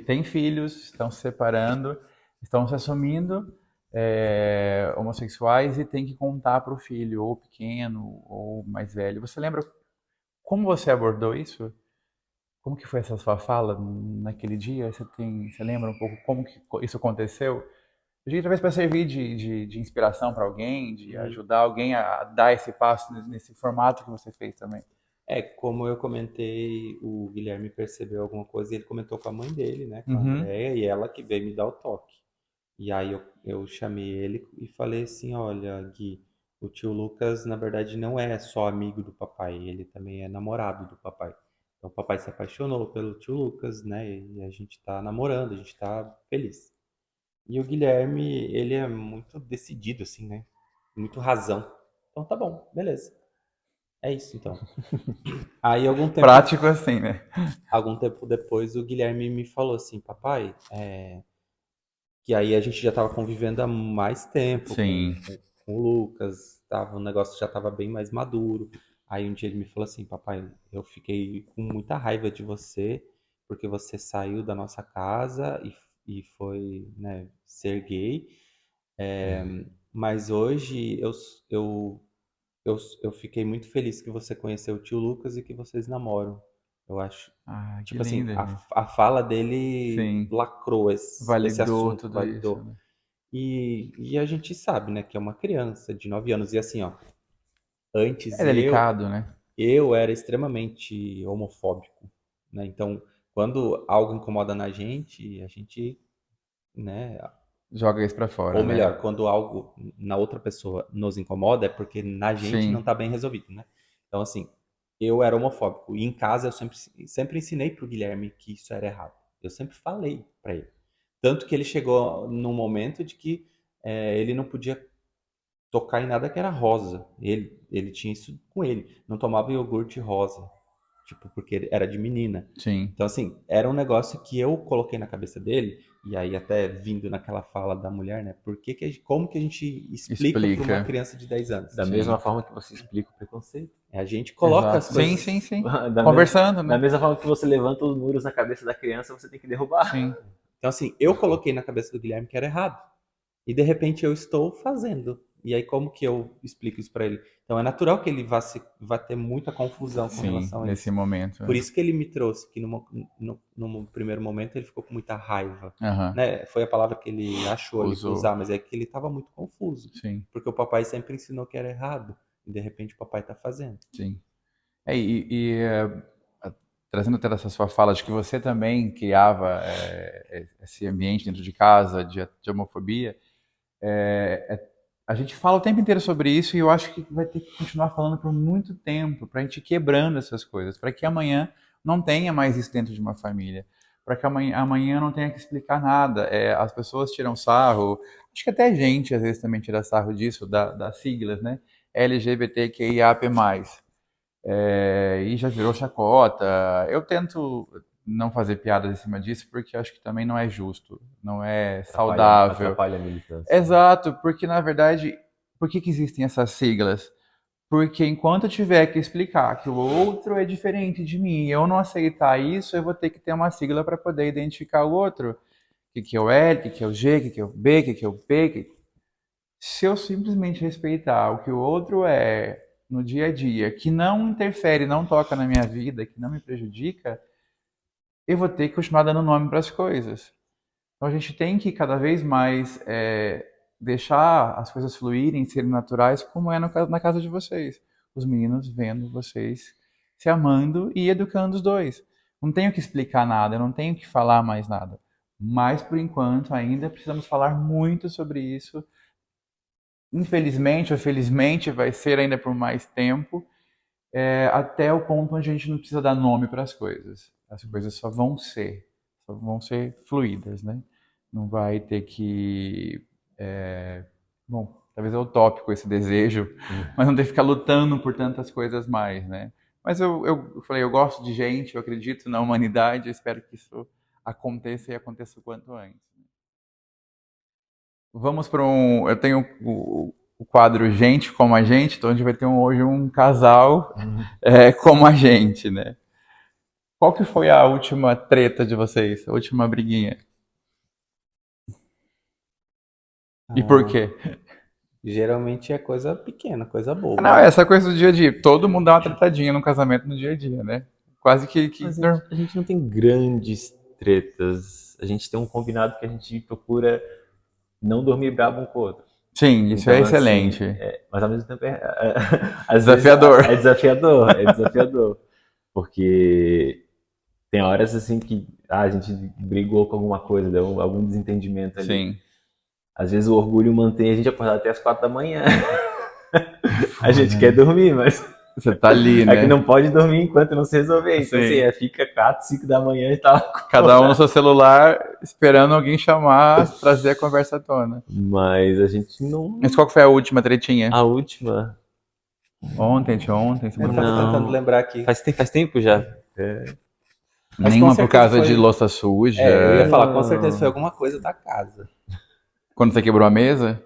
[SPEAKER 1] têm filhos, estão se separando, estão se assumindo homossexuais e tem que contar para o filho, ou pequeno, ou mais velho. Você lembra como você abordou isso? Como que foi essa sua fala naquele dia? Você lembra um pouco como que isso aconteceu? Eu digo talvez para servir de inspiração para alguém, de ajudar alguém a dar esse passo nesse formato que você fez também.
[SPEAKER 5] Como eu comentei, o Guilherme percebeu alguma coisa e ele comentou com a mãe dele, né, com a
[SPEAKER 1] Uhum.
[SPEAKER 5] Andréia, e ela que veio me dar o toque. E aí eu chamei ele e falei assim, olha, Gui, o tio Lucas, na verdade, não é só amigo do papai, ele também é namorado do papai. Então o papai se apaixonou pelo tio Lucas, né, e a gente tá namorando, a gente tá feliz. E o Guilherme, ele é muito decidido, assim, né, muito razão. Então tá bom, beleza. É isso então. Aí
[SPEAKER 1] Prático assim, né?
[SPEAKER 5] algum tempo depois o Guilherme me falou assim, papai, que aí a gente já estava convivendo há mais tempo
[SPEAKER 1] Sim.
[SPEAKER 5] com o Lucas, o negócio já estava bem mais maduro. Aí um dia ele me falou assim, papai, eu fiquei com muita raiva de você, porque você saiu da nossa casa e foi, né, ser gay. Mas hoje eu fiquei muito feliz que você conheceu o tio Lucas e que vocês namoram. Eu acho,
[SPEAKER 1] Ah, que
[SPEAKER 5] tipo assim,
[SPEAKER 1] lindo, gente.
[SPEAKER 5] a fala dele
[SPEAKER 1] Sim.
[SPEAKER 5] lacrou esse
[SPEAKER 1] Validou
[SPEAKER 5] assunto,
[SPEAKER 1] tudo isso,
[SPEAKER 5] validou.
[SPEAKER 1] né?
[SPEAKER 5] E a gente sabe, né, que é uma criança de 9 anos. E assim, ó,
[SPEAKER 1] É
[SPEAKER 5] antes
[SPEAKER 1] delicado, né?
[SPEAKER 5] eu era extremamente homofóbico, né? Então, quando algo incomoda na gente, a gente, né,
[SPEAKER 1] Joga isso pra fora,
[SPEAKER 5] ou
[SPEAKER 1] né?
[SPEAKER 5] melhor, quando algo na outra pessoa nos incomoda, é porque na gente não
[SPEAKER 1] Sim.
[SPEAKER 5] está bem resolvido, né? Então, assim, eu era homofóbico. E em casa eu sempre ensinei pro Guilherme que isso era errado. Eu sempre falei para ele. Tanto que ele chegou num momento de que ele não podia tocar em nada que era rosa. Ele tinha isso com ele. Não tomava iogurte rosa. Tipo, porque ele era de menina.
[SPEAKER 1] Sim.
[SPEAKER 5] Então, assim, era um negócio que eu coloquei na cabeça dele, e aí até vindo naquela fala da mulher, né? Como que a gente explica para uma
[SPEAKER 1] Explica.
[SPEAKER 5] criança de 10 anos?
[SPEAKER 3] Da
[SPEAKER 1] Sim.
[SPEAKER 3] mesma forma que você explica o preconceito.
[SPEAKER 5] A gente coloca as
[SPEAKER 1] Exato. Sim,
[SPEAKER 5] coisas.
[SPEAKER 1] sim, sim.
[SPEAKER 3] Da
[SPEAKER 1] Conversando,
[SPEAKER 3] da
[SPEAKER 1] né?
[SPEAKER 3] mesma forma que você levanta os muros na cabeça da criança, você tem que derrubar.
[SPEAKER 1] Sim.
[SPEAKER 5] Então, assim, eu coloquei na cabeça do Guilherme que era errado. E de repente eu estou fazendo. E aí, como que eu explico isso para ele? Então, é natural que ele vá ter muita confusão com
[SPEAKER 1] Sim,
[SPEAKER 5] relação a
[SPEAKER 1] nesse
[SPEAKER 5] isso.
[SPEAKER 1] momento.
[SPEAKER 5] Por isso que ele me trouxe, que num primeiro momento ele ficou com muita raiva.
[SPEAKER 1] Aham.
[SPEAKER 5] Né? Foi a palavra que ele achou ali para
[SPEAKER 1] Usou.
[SPEAKER 5] usar, mas é que ele estava muito confuso.
[SPEAKER 1] Sim,
[SPEAKER 5] Porque o papai sempre ensinou que era errado. E de repente o papai está fazendo.
[SPEAKER 1] sim. Trazendo até essa sua fala de que você também criava esse ambiente dentro de casa de homofobia, a gente fala o tempo inteiro sobre isso e eu acho que vai ter que continuar falando por muito tempo para a gente ir quebrando essas coisas, para que amanhã não tenha mais isso dentro de uma família, para que amanhã não tenha que explicar nada. As pessoas tiram sarro, acho que até a gente às vezes também tira sarro disso, das siglas, né? LGBTQIAP+. E já virou chacota. Eu tento não fazer piadas em cima disso porque acho que também não é justo, não é saudável.
[SPEAKER 3] Atrapalha a militância.
[SPEAKER 1] Exato, porque na verdade, por que existem essas siglas? Porque enquanto eu tiver que explicar que o outro é diferente de mim e eu não aceitar isso, eu vou ter que ter uma sigla para poder identificar o outro. O que é o L, o que é o G, o que é o B, o que é o P. Se eu simplesmente respeitar o que o outro é no dia a dia, que não interfere, não toca na minha vida, que não me prejudica, eu vou ter que continuar dando nome para as coisas. Então a gente tem que cada vez mais deixar as coisas fluírem, serem naturais, como é na casa de vocês. Os meninos vendo vocês se amando e educando os dois. Não tenho que explicar nada, eu não tenho que falar mais nada. Mas, por enquanto, ainda precisamos falar muito sobre isso. Infelizmente ou felizmente, vai ser ainda por mais tempo, até o ponto onde a gente não precisa dar nome para as coisas. As coisas só vão ser fluídas, né? Não vai ter que. Bom, talvez é utópico esse desejo, mas não ter que ficar lutando por tantas coisas mais, né? Mas eu falei, eu gosto de gente, eu acredito na humanidade, eu espero que isso aconteça e aconteça o quanto antes. Vamos para um. Eu tenho o quadro Gente como a Gente, então a gente vai ter hoje um casal como a gente, né? Qual que foi a última treta de vocês? A última briguinha? E por quê?
[SPEAKER 5] Geralmente é coisa pequena, coisa boba.
[SPEAKER 1] Não, essa coisa do dia a dia. Todo mundo dá uma tretadinha no casamento no dia a dia, né? Quase que.
[SPEAKER 2] Mas a gente não tem grandes tretas. A gente tem um combinado que a gente procura não dormir bravo um com o outro.
[SPEAKER 1] Sim, isso
[SPEAKER 2] Então,
[SPEAKER 1] é
[SPEAKER 2] assim,
[SPEAKER 1] excelente.
[SPEAKER 2] mas ao mesmo tempo às
[SPEAKER 1] Desafiador.
[SPEAKER 2] vezes, é desafiador. Porque tem horas assim que a gente brigou com alguma coisa, deu algum desentendimento ali.
[SPEAKER 1] Sim.
[SPEAKER 2] Às vezes o orgulho mantém a gente acordado até as 4 da manhã. A gente quer dormir, mas
[SPEAKER 1] Você tá ali, né?
[SPEAKER 2] é que não pode dormir enquanto não se resolver. Então,
[SPEAKER 1] Sim.
[SPEAKER 2] assim, fica 4, 5 da manhã e tal.
[SPEAKER 1] Cada um no seu celular, esperando alguém chamar, trazer a conversa à tona.
[SPEAKER 2] Mas a gente não.
[SPEAKER 1] Mas qual que foi a última tretinha?
[SPEAKER 2] A última.
[SPEAKER 1] Ontem, anteontem,
[SPEAKER 5] Eu
[SPEAKER 1] semana
[SPEAKER 5] tava
[SPEAKER 1] passada?
[SPEAKER 5] tentando lembrar aqui.
[SPEAKER 2] Faz tempo já.
[SPEAKER 5] Mas
[SPEAKER 1] Nenhuma
[SPEAKER 5] com
[SPEAKER 1] por
[SPEAKER 5] certeza
[SPEAKER 1] causa
[SPEAKER 5] foi-
[SPEAKER 1] de louça suja.
[SPEAKER 5] eu ia falar, com
[SPEAKER 2] Não.
[SPEAKER 5] certeza foi alguma coisa da casa.
[SPEAKER 1] Quando você quebrou a mesa?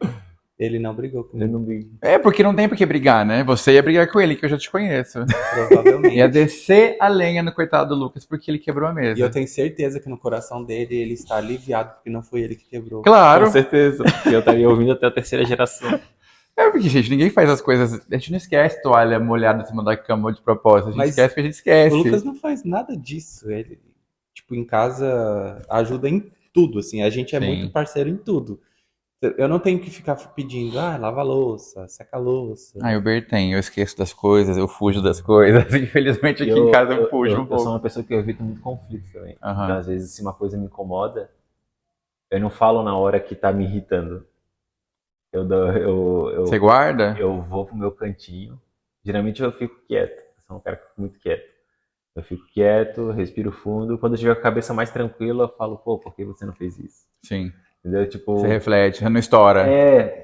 [SPEAKER 5] Ele não brigou
[SPEAKER 2] Eu
[SPEAKER 5] comigo,
[SPEAKER 2] não brigo.
[SPEAKER 1] É, porque não tem por que brigar, né? Você ia brigar com ele, que eu já te conheço.
[SPEAKER 5] provavelmente.
[SPEAKER 1] Ia descer a lenha no coitado do Lucas, porque ele quebrou a mesa.
[SPEAKER 5] E eu tenho certeza que no coração dele ele está aliviado porque não foi ele que quebrou.
[SPEAKER 1] Claro.
[SPEAKER 2] Com certeza. Porque eu estaria ouvindo até a terceira geração.
[SPEAKER 1] É porque, gente, ninguém faz as coisas. A gente não esquece toalha molhada em cima da cama de propósito. A gente
[SPEAKER 5] Mas
[SPEAKER 1] esquece porque a gente esquece.
[SPEAKER 5] O Lucas não faz nada disso. Ele, tipo, em casa ajuda em tudo, assim. A gente é
[SPEAKER 1] Sim.
[SPEAKER 5] muito parceiro em tudo. Eu não tenho que ficar pedindo, lava a louça, seca a louça.
[SPEAKER 1] Ah, eu tem, eu esqueço das coisas, eu fujo das coisas. Infelizmente aqui em casa eu fujo um
[SPEAKER 2] Eu sou
[SPEAKER 1] pouco.
[SPEAKER 2] uma pessoa que evita muito conflito também.
[SPEAKER 1] Aham.
[SPEAKER 2] Então, às vezes, se uma coisa me incomoda, eu não falo na hora que tá me irritando.
[SPEAKER 1] Você guarda?
[SPEAKER 2] Eu vou pro meu cantinho. Geralmente eu fico quieto. Eu sou um cara que fica muito quieto. Eu fico quieto, respiro fundo. Quando eu tiver com a cabeça mais tranquila, eu falo, pô, por que você não fez isso?
[SPEAKER 1] Sim.
[SPEAKER 2] Entendeu? Tipo,
[SPEAKER 1] Você reflete, você não estoura.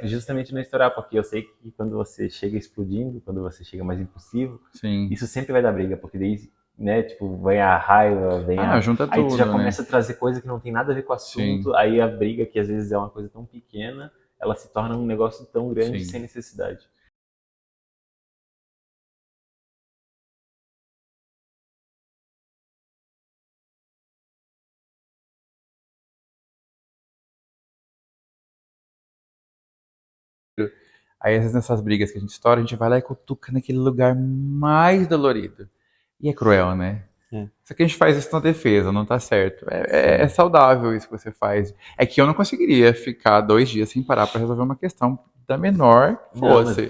[SPEAKER 2] justamente não estourar, porque eu sei que quando você chega explodindo, quando você chega mais impulsivo,
[SPEAKER 1] Sim.
[SPEAKER 2] isso sempre vai dar briga, porque daí, né, tipo, vem a raiva, vem
[SPEAKER 1] Junta
[SPEAKER 2] aí
[SPEAKER 1] tudo,
[SPEAKER 2] tu já
[SPEAKER 1] né?
[SPEAKER 2] começa a trazer coisa que não tem nada a ver com o assunto,
[SPEAKER 1] Sim.
[SPEAKER 2] aí a briga, que às vezes é uma coisa tão pequena, ela se torna um negócio tão grande
[SPEAKER 1] Sim.
[SPEAKER 2] sem necessidade.
[SPEAKER 1] Aí, às vezes, nessas brigas que a gente estoura, a gente vai lá e cutuca naquele lugar mais dolorido. E é cruel, né?
[SPEAKER 5] É.
[SPEAKER 1] Só que a gente faz isso na defesa, não tá certo. É saudável isso que você faz. É que eu não conseguiria ficar 2 dias sem parar pra resolver uma questão da menor que
[SPEAKER 2] Não, mas
[SPEAKER 1] fosse.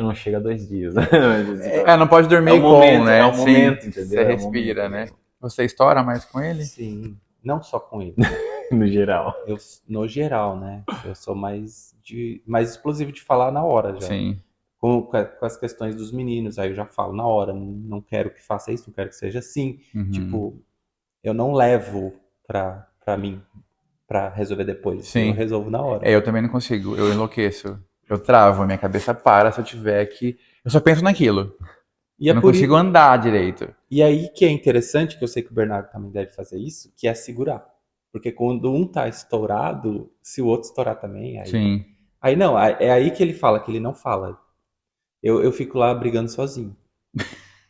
[SPEAKER 2] não chega a 2 dias. Mas,
[SPEAKER 1] Não pode dormir
[SPEAKER 2] É o
[SPEAKER 1] com,
[SPEAKER 2] momento,
[SPEAKER 1] né?
[SPEAKER 2] é o
[SPEAKER 1] Sim,
[SPEAKER 2] momento, entendeu?
[SPEAKER 1] Você
[SPEAKER 2] É o
[SPEAKER 1] respira,
[SPEAKER 2] momento,
[SPEAKER 1] né? Você estoura mais com ele?
[SPEAKER 5] Sim, não só com ele.
[SPEAKER 2] no geral.
[SPEAKER 5] Eu, no geral, né? Eu sou mais explosivo de falar na hora já.
[SPEAKER 1] Sim.
[SPEAKER 5] Com as questões dos meninos, aí eu já falo na hora, não quero que faça isso, não quero que seja assim.
[SPEAKER 1] Uhum.
[SPEAKER 5] Tipo, eu não levo pra mim, pra resolver depois.
[SPEAKER 1] Sim.
[SPEAKER 5] Eu resolvo na hora.
[SPEAKER 1] Eu também não consigo, eu enlouqueço. Eu travo, a minha cabeça para se eu tiver que. Eu só penso naquilo.
[SPEAKER 5] E
[SPEAKER 1] Eu não consigo andar direito.
[SPEAKER 5] E aí que é interessante, que eu sei que o Bernardo também deve fazer isso, que é segurar. Porque quando um tá estourado, se o outro estourar também, aí...
[SPEAKER 1] Sim.
[SPEAKER 5] Aí não, é aí que ele fala, que ele não fala. Eu fico lá brigando sozinho.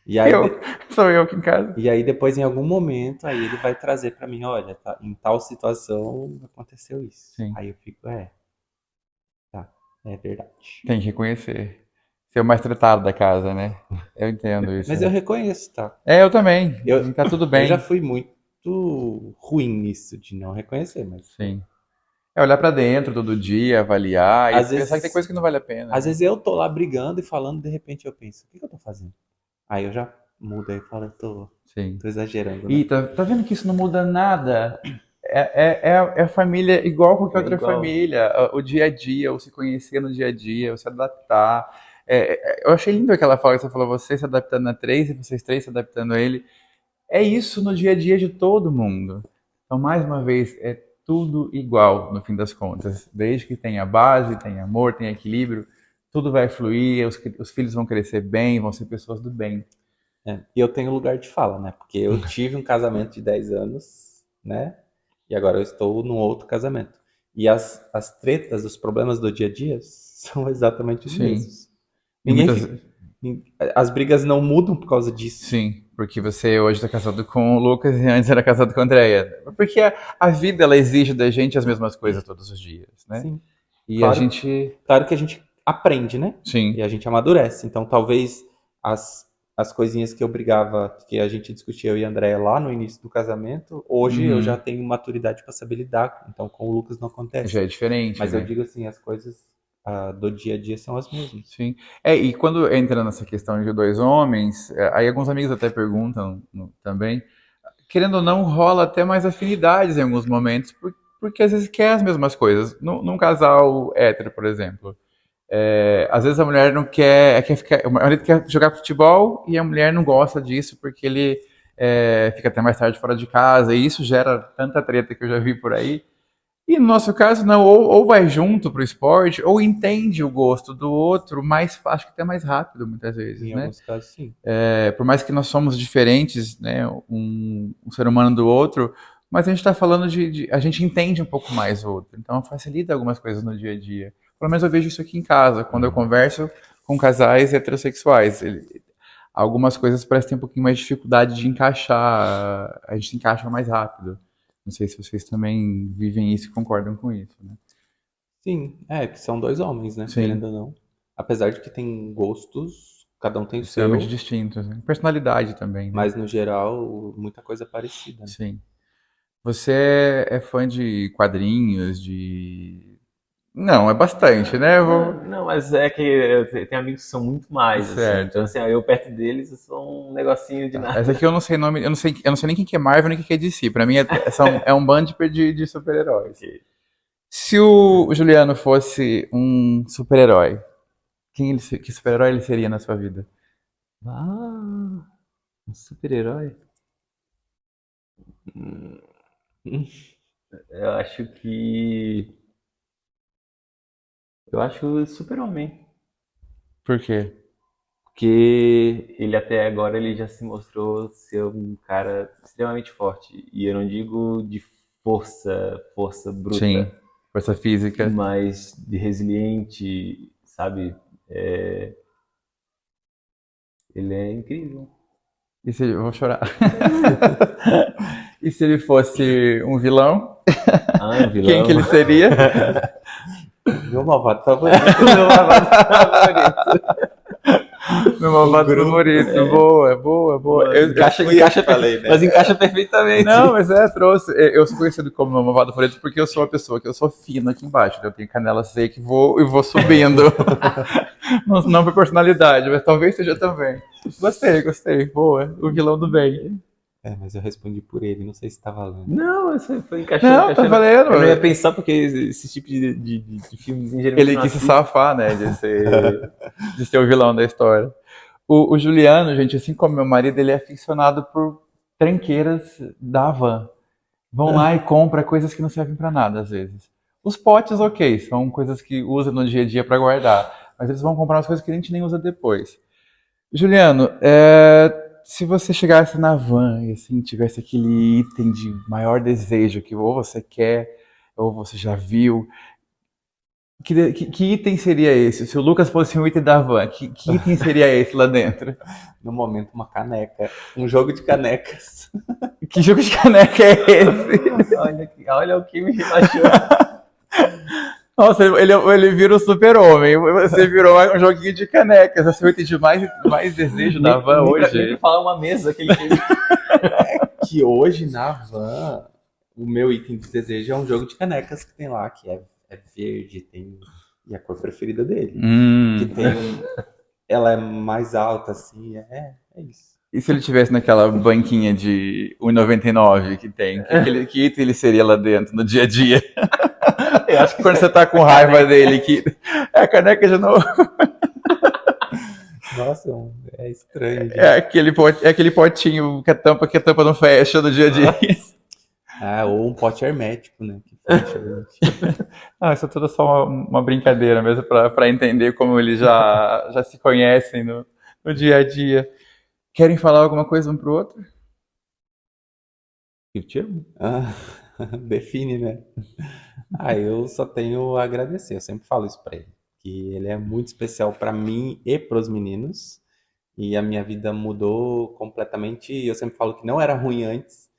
[SPEAKER 5] E aí,
[SPEAKER 1] Sou eu aqui em casa.
[SPEAKER 5] e aí depois, em algum momento, aí ele vai trazer pra mim, olha, tá, em tal situação aconteceu isso.
[SPEAKER 1] Sim.
[SPEAKER 5] Aí eu fico, tá, é verdade.
[SPEAKER 1] Tem que reconhecer. Ser o mais tratado da casa, né? Eu entendo isso.
[SPEAKER 5] Mas eu reconheço, tá?
[SPEAKER 1] Eu também.
[SPEAKER 5] Eu-
[SPEAKER 1] Tá tudo bem.
[SPEAKER 5] Eu já fui muito ruim nisso, de não reconhecer, mas...
[SPEAKER 1] Sim. É olhar pra dentro todo dia, avaliar
[SPEAKER 5] Às
[SPEAKER 1] e pensar
[SPEAKER 5] vezes-
[SPEAKER 1] que tem coisa que não vale a pena.
[SPEAKER 5] Às vezes eu tô lá brigando e falando, de repente eu penso, o que eu tô fazendo? Aí eu já mudo aí e falo, tô
[SPEAKER 1] Sim.
[SPEAKER 5] exagerando, né?
[SPEAKER 1] E tá vendo que isso não muda nada? é a família igual qualquer
[SPEAKER 3] É
[SPEAKER 1] outra
[SPEAKER 3] igual.
[SPEAKER 1] família. O dia a dia, o se conhecer no dia a dia, o se adaptar. Eu achei lindo aquela fala que você falou, você se adaptando a três e vocês três se adaptando a ele. É isso no dia a dia de todo mundo. Então, mais uma vez, é tudo igual no fim das contas. Desde que tenha base, tenha amor, tenha equilíbrio, tudo vai fluir, os filhos vão crescer bem, vão ser pessoas do bem.
[SPEAKER 5] E eu tenho lugar de fala, né? Porque eu tive um casamento de 10 anos, né? E agora eu estou num outro casamento. E as tretas, os problemas do dia a dia são exatamente os
[SPEAKER 1] Sim.
[SPEAKER 5] mesmos.
[SPEAKER 1] E
[SPEAKER 5] Ninguém
[SPEAKER 1] muitas,
[SPEAKER 5] fica- nin- As brigas não mudam por causa disso.
[SPEAKER 1] sim, porque você hoje está casado com o Lucas e antes era casado com a Andrea. Porque a vida ela exige da gente as mesmas coisas todos os dias, né?
[SPEAKER 5] Sim.
[SPEAKER 1] E
[SPEAKER 5] Claro.
[SPEAKER 1] a gente,
[SPEAKER 5] Claro que a gente aprende, né?
[SPEAKER 1] sim,
[SPEAKER 5] E a gente amadurece. Então, talvez as coisinhas que eu brigava, que a gente discutia, eu e a Andréia lá no início do casamento, hoje eu já tenho maturidade para saber lidar. Então, com o Lucas não acontece.
[SPEAKER 1] já é diferente,
[SPEAKER 5] Mas
[SPEAKER 1] né?
[SPEAKER 5] eu digo assim, as coisas do dia a dia são as mesmas.
[SPEAKER 1] Sim. E quando entra nessa questão de dois homens, aí alguns amigos até perguntam também, querendo ou não, rola até mais afinidades em alguns momentos, porque às vezes quer as mesmas coisas. Num casal hétero, por exemplo. Às vezes a mulher não quer ficar. O marido quer jogar futebol e a mulher não gosta disso porque ele fica até mais tarde fora de casa, e isso gera tanta treta que eu já vi por aí. E no nosso caso, não, ou vai junto pro esporte, ou entende o gosto do outro, mais, acho que até mais rápido, muitas vezes,
[SPEAKER 5] Em
[SPEAKER 1] né?
[SPEAKER 5] alguns casos, sim.
[SPEAKER 1] Por mais que nós somos diferentes, né, um ser humano do outro, mas a gente está falando a gente entende um pouco mais o outro, então facilita algumas coisas no dia a dia. Pelo menos eu vejo isso aqui em casa, quando eu converso com casais heterossexuais. Algumas coisas parecem ter um pouquinho mais de dificuldade de encaixar, a gente se encaixa mais rápido. Não sei se vocês também vivem isso e concordam com isso, né?
[SPEAKER 5] Sim, que são dois homens, né?
[SPEAKER 1] Sim.
[SPEAKER 5] Querendo ou não. Apesar de que tem gostos, cada um tem o seu,
[SPEAKER 1] Extremamente distintos, né? Personalidade também, né?
[SPEAKER 5] mas no geral, muita coisa parecida, né?
[SPEAKER 1] Sim. Você é fã de quadrinhos, de... Não, é bastante, né?
[SPEAKER 3] Não, mas é que eu tenho amigos que são muito mais, assim.
[SPEAKER 1] Certo.
[SPEAKER 3] Então, assim, ó, eu perto deles eu sou um negocinho de nada.
[SPEAKER 1] Essa aqui eu não sei nome, eu não sei nem quem que é Marvel nem quem que é DC. Pra mim é um bando de super-heróis. Se o Juliano fosse um super-herói, que super-herói ele seria na sua vida?
[SPEAKER 3] Ah, um super-herói? Eu acho que. Eu acho o Super-Homem.
[SPEAKER 1] Por quê?
[SPEAKER 3] Porque ele até agora ele já se mostrou ser um cara extremamente forte. E eu não digo de força bruta,
[SPEAKER 1] Sim, força física.
[SPEAKER 3] mas de resiliente, sabe? Ele é incrível.
[SPEAKER 1] E se eu vou chorar. E se ele fosse um vilão?
[SPEAKER 3] Ah, um vilão.
[SPEAKER 1] Quem que ele seria?
[SPEAKER 5] Meu malvado favorito.
[SPEAKER 3] Meu malvado favorito.
[SPEAKER 1] Meu malvado favorito. Boa.
[SPEAKER 3] Encaixa,
[SPEAKER 5] falei, né?
[SPEAKER 3] mas encaixa perfeitamente.
[SPEAKER 1] Não, mas trouxe. Eu sou conhecido como meu malvado favorito porque eu sou uma pessoa que eu sou fino aqui embaixo. Né? Eu tenho canela seca e vou subindo. Não por personalidade, mas talvez seja também. Gostei. Boa. O vilão do bem.
[SPEAKER 5] Mas eu respondi por ele, não sei se tá valendo.
[SPEAKER 3] Não, isso foi encaixando.
[SPEAKER 1] Não, tá valendo.
[SPEAKER 3] Eu não ia pensar porque esse tipo de filmes em geral.
[SPEAKER 1] Ele quis se safar, né, de ser o vilão da história. O Juliano, gente, assim como meu marido, ele é aficionado por tranqueiras da Havan. Vão lá e compram coisas que não servem pra nada, às vezes. Os potes, ok, são coisas que usa no dia a dia pra guardar, mas eles vão comprar umas coisas que a gente nem usa depois. Juliano, se você chegasse na van e assim, tivesse aquele item de maior desejo que ou você quer ou você já viu, que item seria esse? Se o Lucas fosse um item da van, que item seria esse lá dentro?
[SPEAKER 5] No momento, uma caneca. Um jogo de canecas.
[SPEAKER 1] Que jogo de caneca é esse?
[SPEAKER 3] Olha o que me achou.
[SPEAKER 1] Nossa, ele vira o super-homem. Você virou um joguinho de canecas. Esse é o item de mais desejo da van hoje.
[SPEAKER 3] Nem pra falar uma mesa que ele fez.
[SPEAKER 5] Que hoje, na van, o meu item de desejo é um jogo de canecas que tem lá, que é verde, e a cor preferida dele. Que tem ela é mais alta, assim, é isso.
[SPEAKER 1] E se ele tivesse naquela banquinha de 1,99 que tem? Que item ele seria lá dentro, no dia a dia?
[SPEAKER 2] Eu acho que
[SPEAKER 1] Quando você tá com raiva dele, que é a caneca de novo.
[SPEAKER 5] Nossa, é estranho,
[SPEAKER 1] É
[SPEAKER 5] gente.
[SPEAKER 1] aquele potinho que a tampa não fecha no dia a dia.
[SPEAKER 5] Ah, ou um pote hermético, né? Que fecha, gente.
[SPEAKER 1] Ah, isso é tudo só uma brincadeira mesmo para entender como eles já se conhecem no dia a dia. Querem falar alguma coisa um pro outro?
[SPEAKER 2] eu te amo.
[SPEAKER 5] Ah, define, né? Ah, eu só tenho a agradecer. Eu sempre falo isso pra ele, que ele é muito especial pra mim e pros meninos. E a minha vida mudou completamente. Eu sempre falo que não era ruim antes,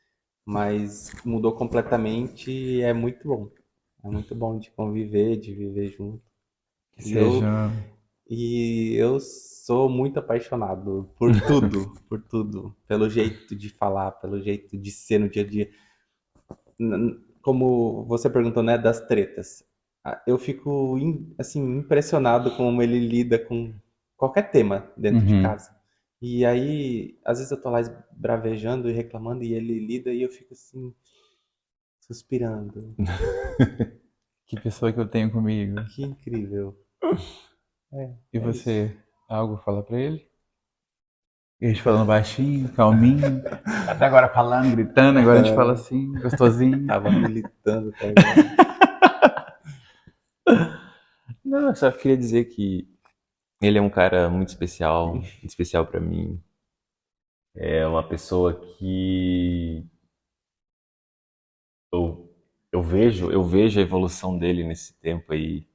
[SPEAKER 5] mas mudou completamente e é muito bom. É muito bom de conviver, de viver junto.
[SPEAKER 1] Que
[SPEAKER 5] E eu,
[SPEAKER 1] sejam.
[SPEAKER 5] e eu sou muito apaixonado por tudo, por tudo. Pelo jeito de falar, pelo jeito de ser no dia a dia. Como você perguntou, né, das tretas. Eu fico, assim, impressionado como ele lida com qualquer tema dentro de
[SPEAKER 1] Uhum.
[SPEAKER 5] casa. E aí, às vezes eu tô lá bravejando e reclamando e ele lida e eu fico assim, suspirando.
[SPEAKER 1] Que pessoa que eu tenho comigo.
[SPEAKER 5] Que incrível.
[SPEAKER 1] E
[SPEAKER 5] É isso.
[SPEAKER 1] você, algo fala pra ele? E a gente falando baixinho, calminho. Até agora falando, gritando, agora a gente fala assim, gostosinho.
[SPEAKER 5] Tava militando até agora.
[SPEAKER 2] Não, eu só queria dizer que ele é um cara muito especial pra mim. É uma pessoa que eu vejo a evolução dele nesse tempo aí.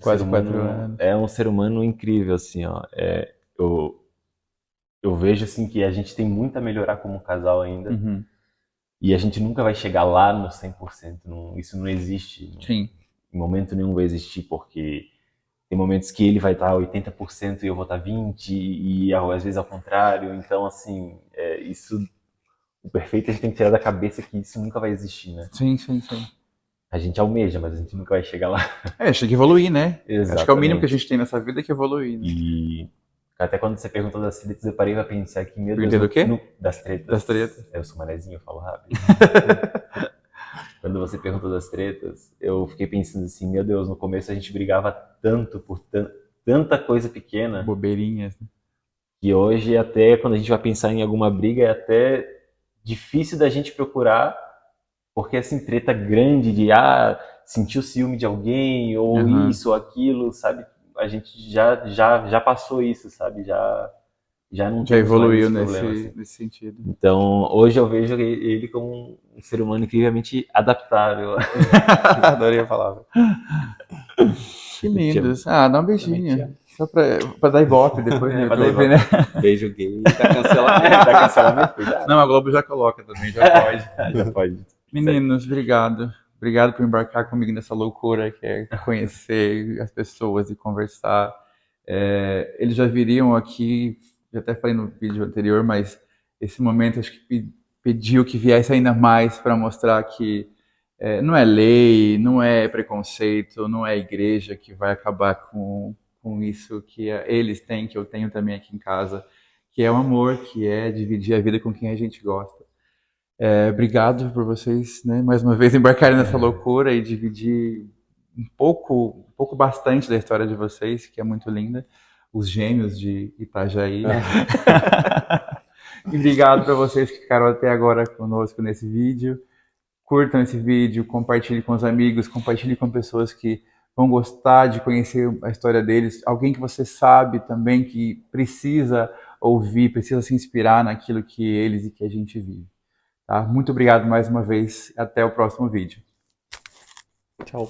[SPEAKER 1] Quase 4 anos.
[SPEAKER 2] É um ser humano incrível, assim, ó. Eu, eu vejo, assim, que a gente tem muito a melhorar como casal ainda.
[SPEAKER 1] Uhum.
[SPEAKER 2] E a gente nunca vai chegar lá no 100%. Isso não existe.
[SPEAKER 1] Sim.
[SPEAKER 2] Em momento nenhum vai existir, porque tem momentos que ele vai estar 80% e eu vou estar 20%, e às vezes ao contrário. Então, assim, o perfeito a gente tem que tirar da cabeça que isso nunca vai existir, né?
[SPEAKER 1] Sim, sim, sim.
[SPEAKER 2] A gente almeja, mas a gente nunca vai chegar lá.
[SPEAKER 1] É, tem que evoluir, né? Acho que é o mínimo que a
[SPEAKER 2] Exatamente.
[SPEAKER 1] gente tem nessa vida é que evoluir, né?
[SPEAKER 2] E até quando você perguntou das tretas, eu parei pra pensar que, meu Deus,
[SPEAKER 1] Perder do quê?
[SPEAKER 2] das tretas.
[SPEAKER 1] Das tretas.
[SPEAKER 2] Eu sou manezinho, eu falo rápido. Quando você perguntou das tretas, eu fiquei pensando assim, meu Deus, no começo a gente brigava tanto por tanta coisa pequena,
[SPEAKER 1] Bobeirinhas.
[SPEAKER 2] que hoje até quando a gente vai pensar em alguma briga é até difícil da gente procurar, porque assim, treta grande de sentiu ciúme de alguém, ou
[SPEAKER 1] Aham.
[SPEAKER 2] isso, ou aquilo, sabe? A gente já passou isso, sabe? Já não
[SPEAKER 1] Já
[SPEAKER 2] temos mais
[SPEAKER 1] evoluiu
[SPEAKER 2] esse problema, assim.
[SPEAKER 1] nesse sentido.
[SPEAKER 2] Então, hoje eu vejo ele como um ser humano incrivelmente adaptável.
[SPEAKER 1] Adorei a palavra. Que
[SPEAKER 2] Eu te amo.
[SPEAKER 1] lindos. Ah, dá um
[SPEAKER 5] Também te
[SPEAKER 1] beijinho.
[SPEAKER 5] amo.
[SPEAKER 1] Só pra dar ibope depois no
[SPEAKER 2] Pra dar
[SPEAKER 1] YouTube,
[SPEAKER 2] ibope.
[SPEAKER 1] né?
[SPEAKER 5] Beijo gay. Tá cancelamento.
[SPEAKER 2] Tá cancelamento? Cuidado.
[SPEAKER 1] Não, a Globo já coloca também, já pode.
[SPEAKER 2] Já pode.
[SPEAKER 1] Meninos, obrigado. Obrigado por embarcar comigo nessa loucura que é conhecer as pessoas e conversar. Eles já viriam aqui, já até falei no vídeo anterior, mas esse momento acho que pediu que viesse ainda mais para mostrar que não é lei, não é preconceito, não é igreja que vai acabar com isso que eles têm, que eu tenho também aqui em casa, que é o amor, que é dividir a vida com quem a gente gosta. Obrigado por vocês, né, mais uma vez embarcarem nessa loucura e dividir um pouco bastante da história de vocês, que é muito linda, os gêmeos de Itajaí. E obrigado para vocês que ficaram até agora conosco nesse vídeo. Curtam esse vídeo, compartilhem com os amigos, compartilhem com pessoas que vão gostar de conhecer a história deles, alguém que você sabe também que precisa ouvir, precisa se inspirar naquilo que eles e que a gente vive. Tá? Muito obrigado mais uma vez. Até o próximo vídeo.
[SPEAKER 5] Tchau.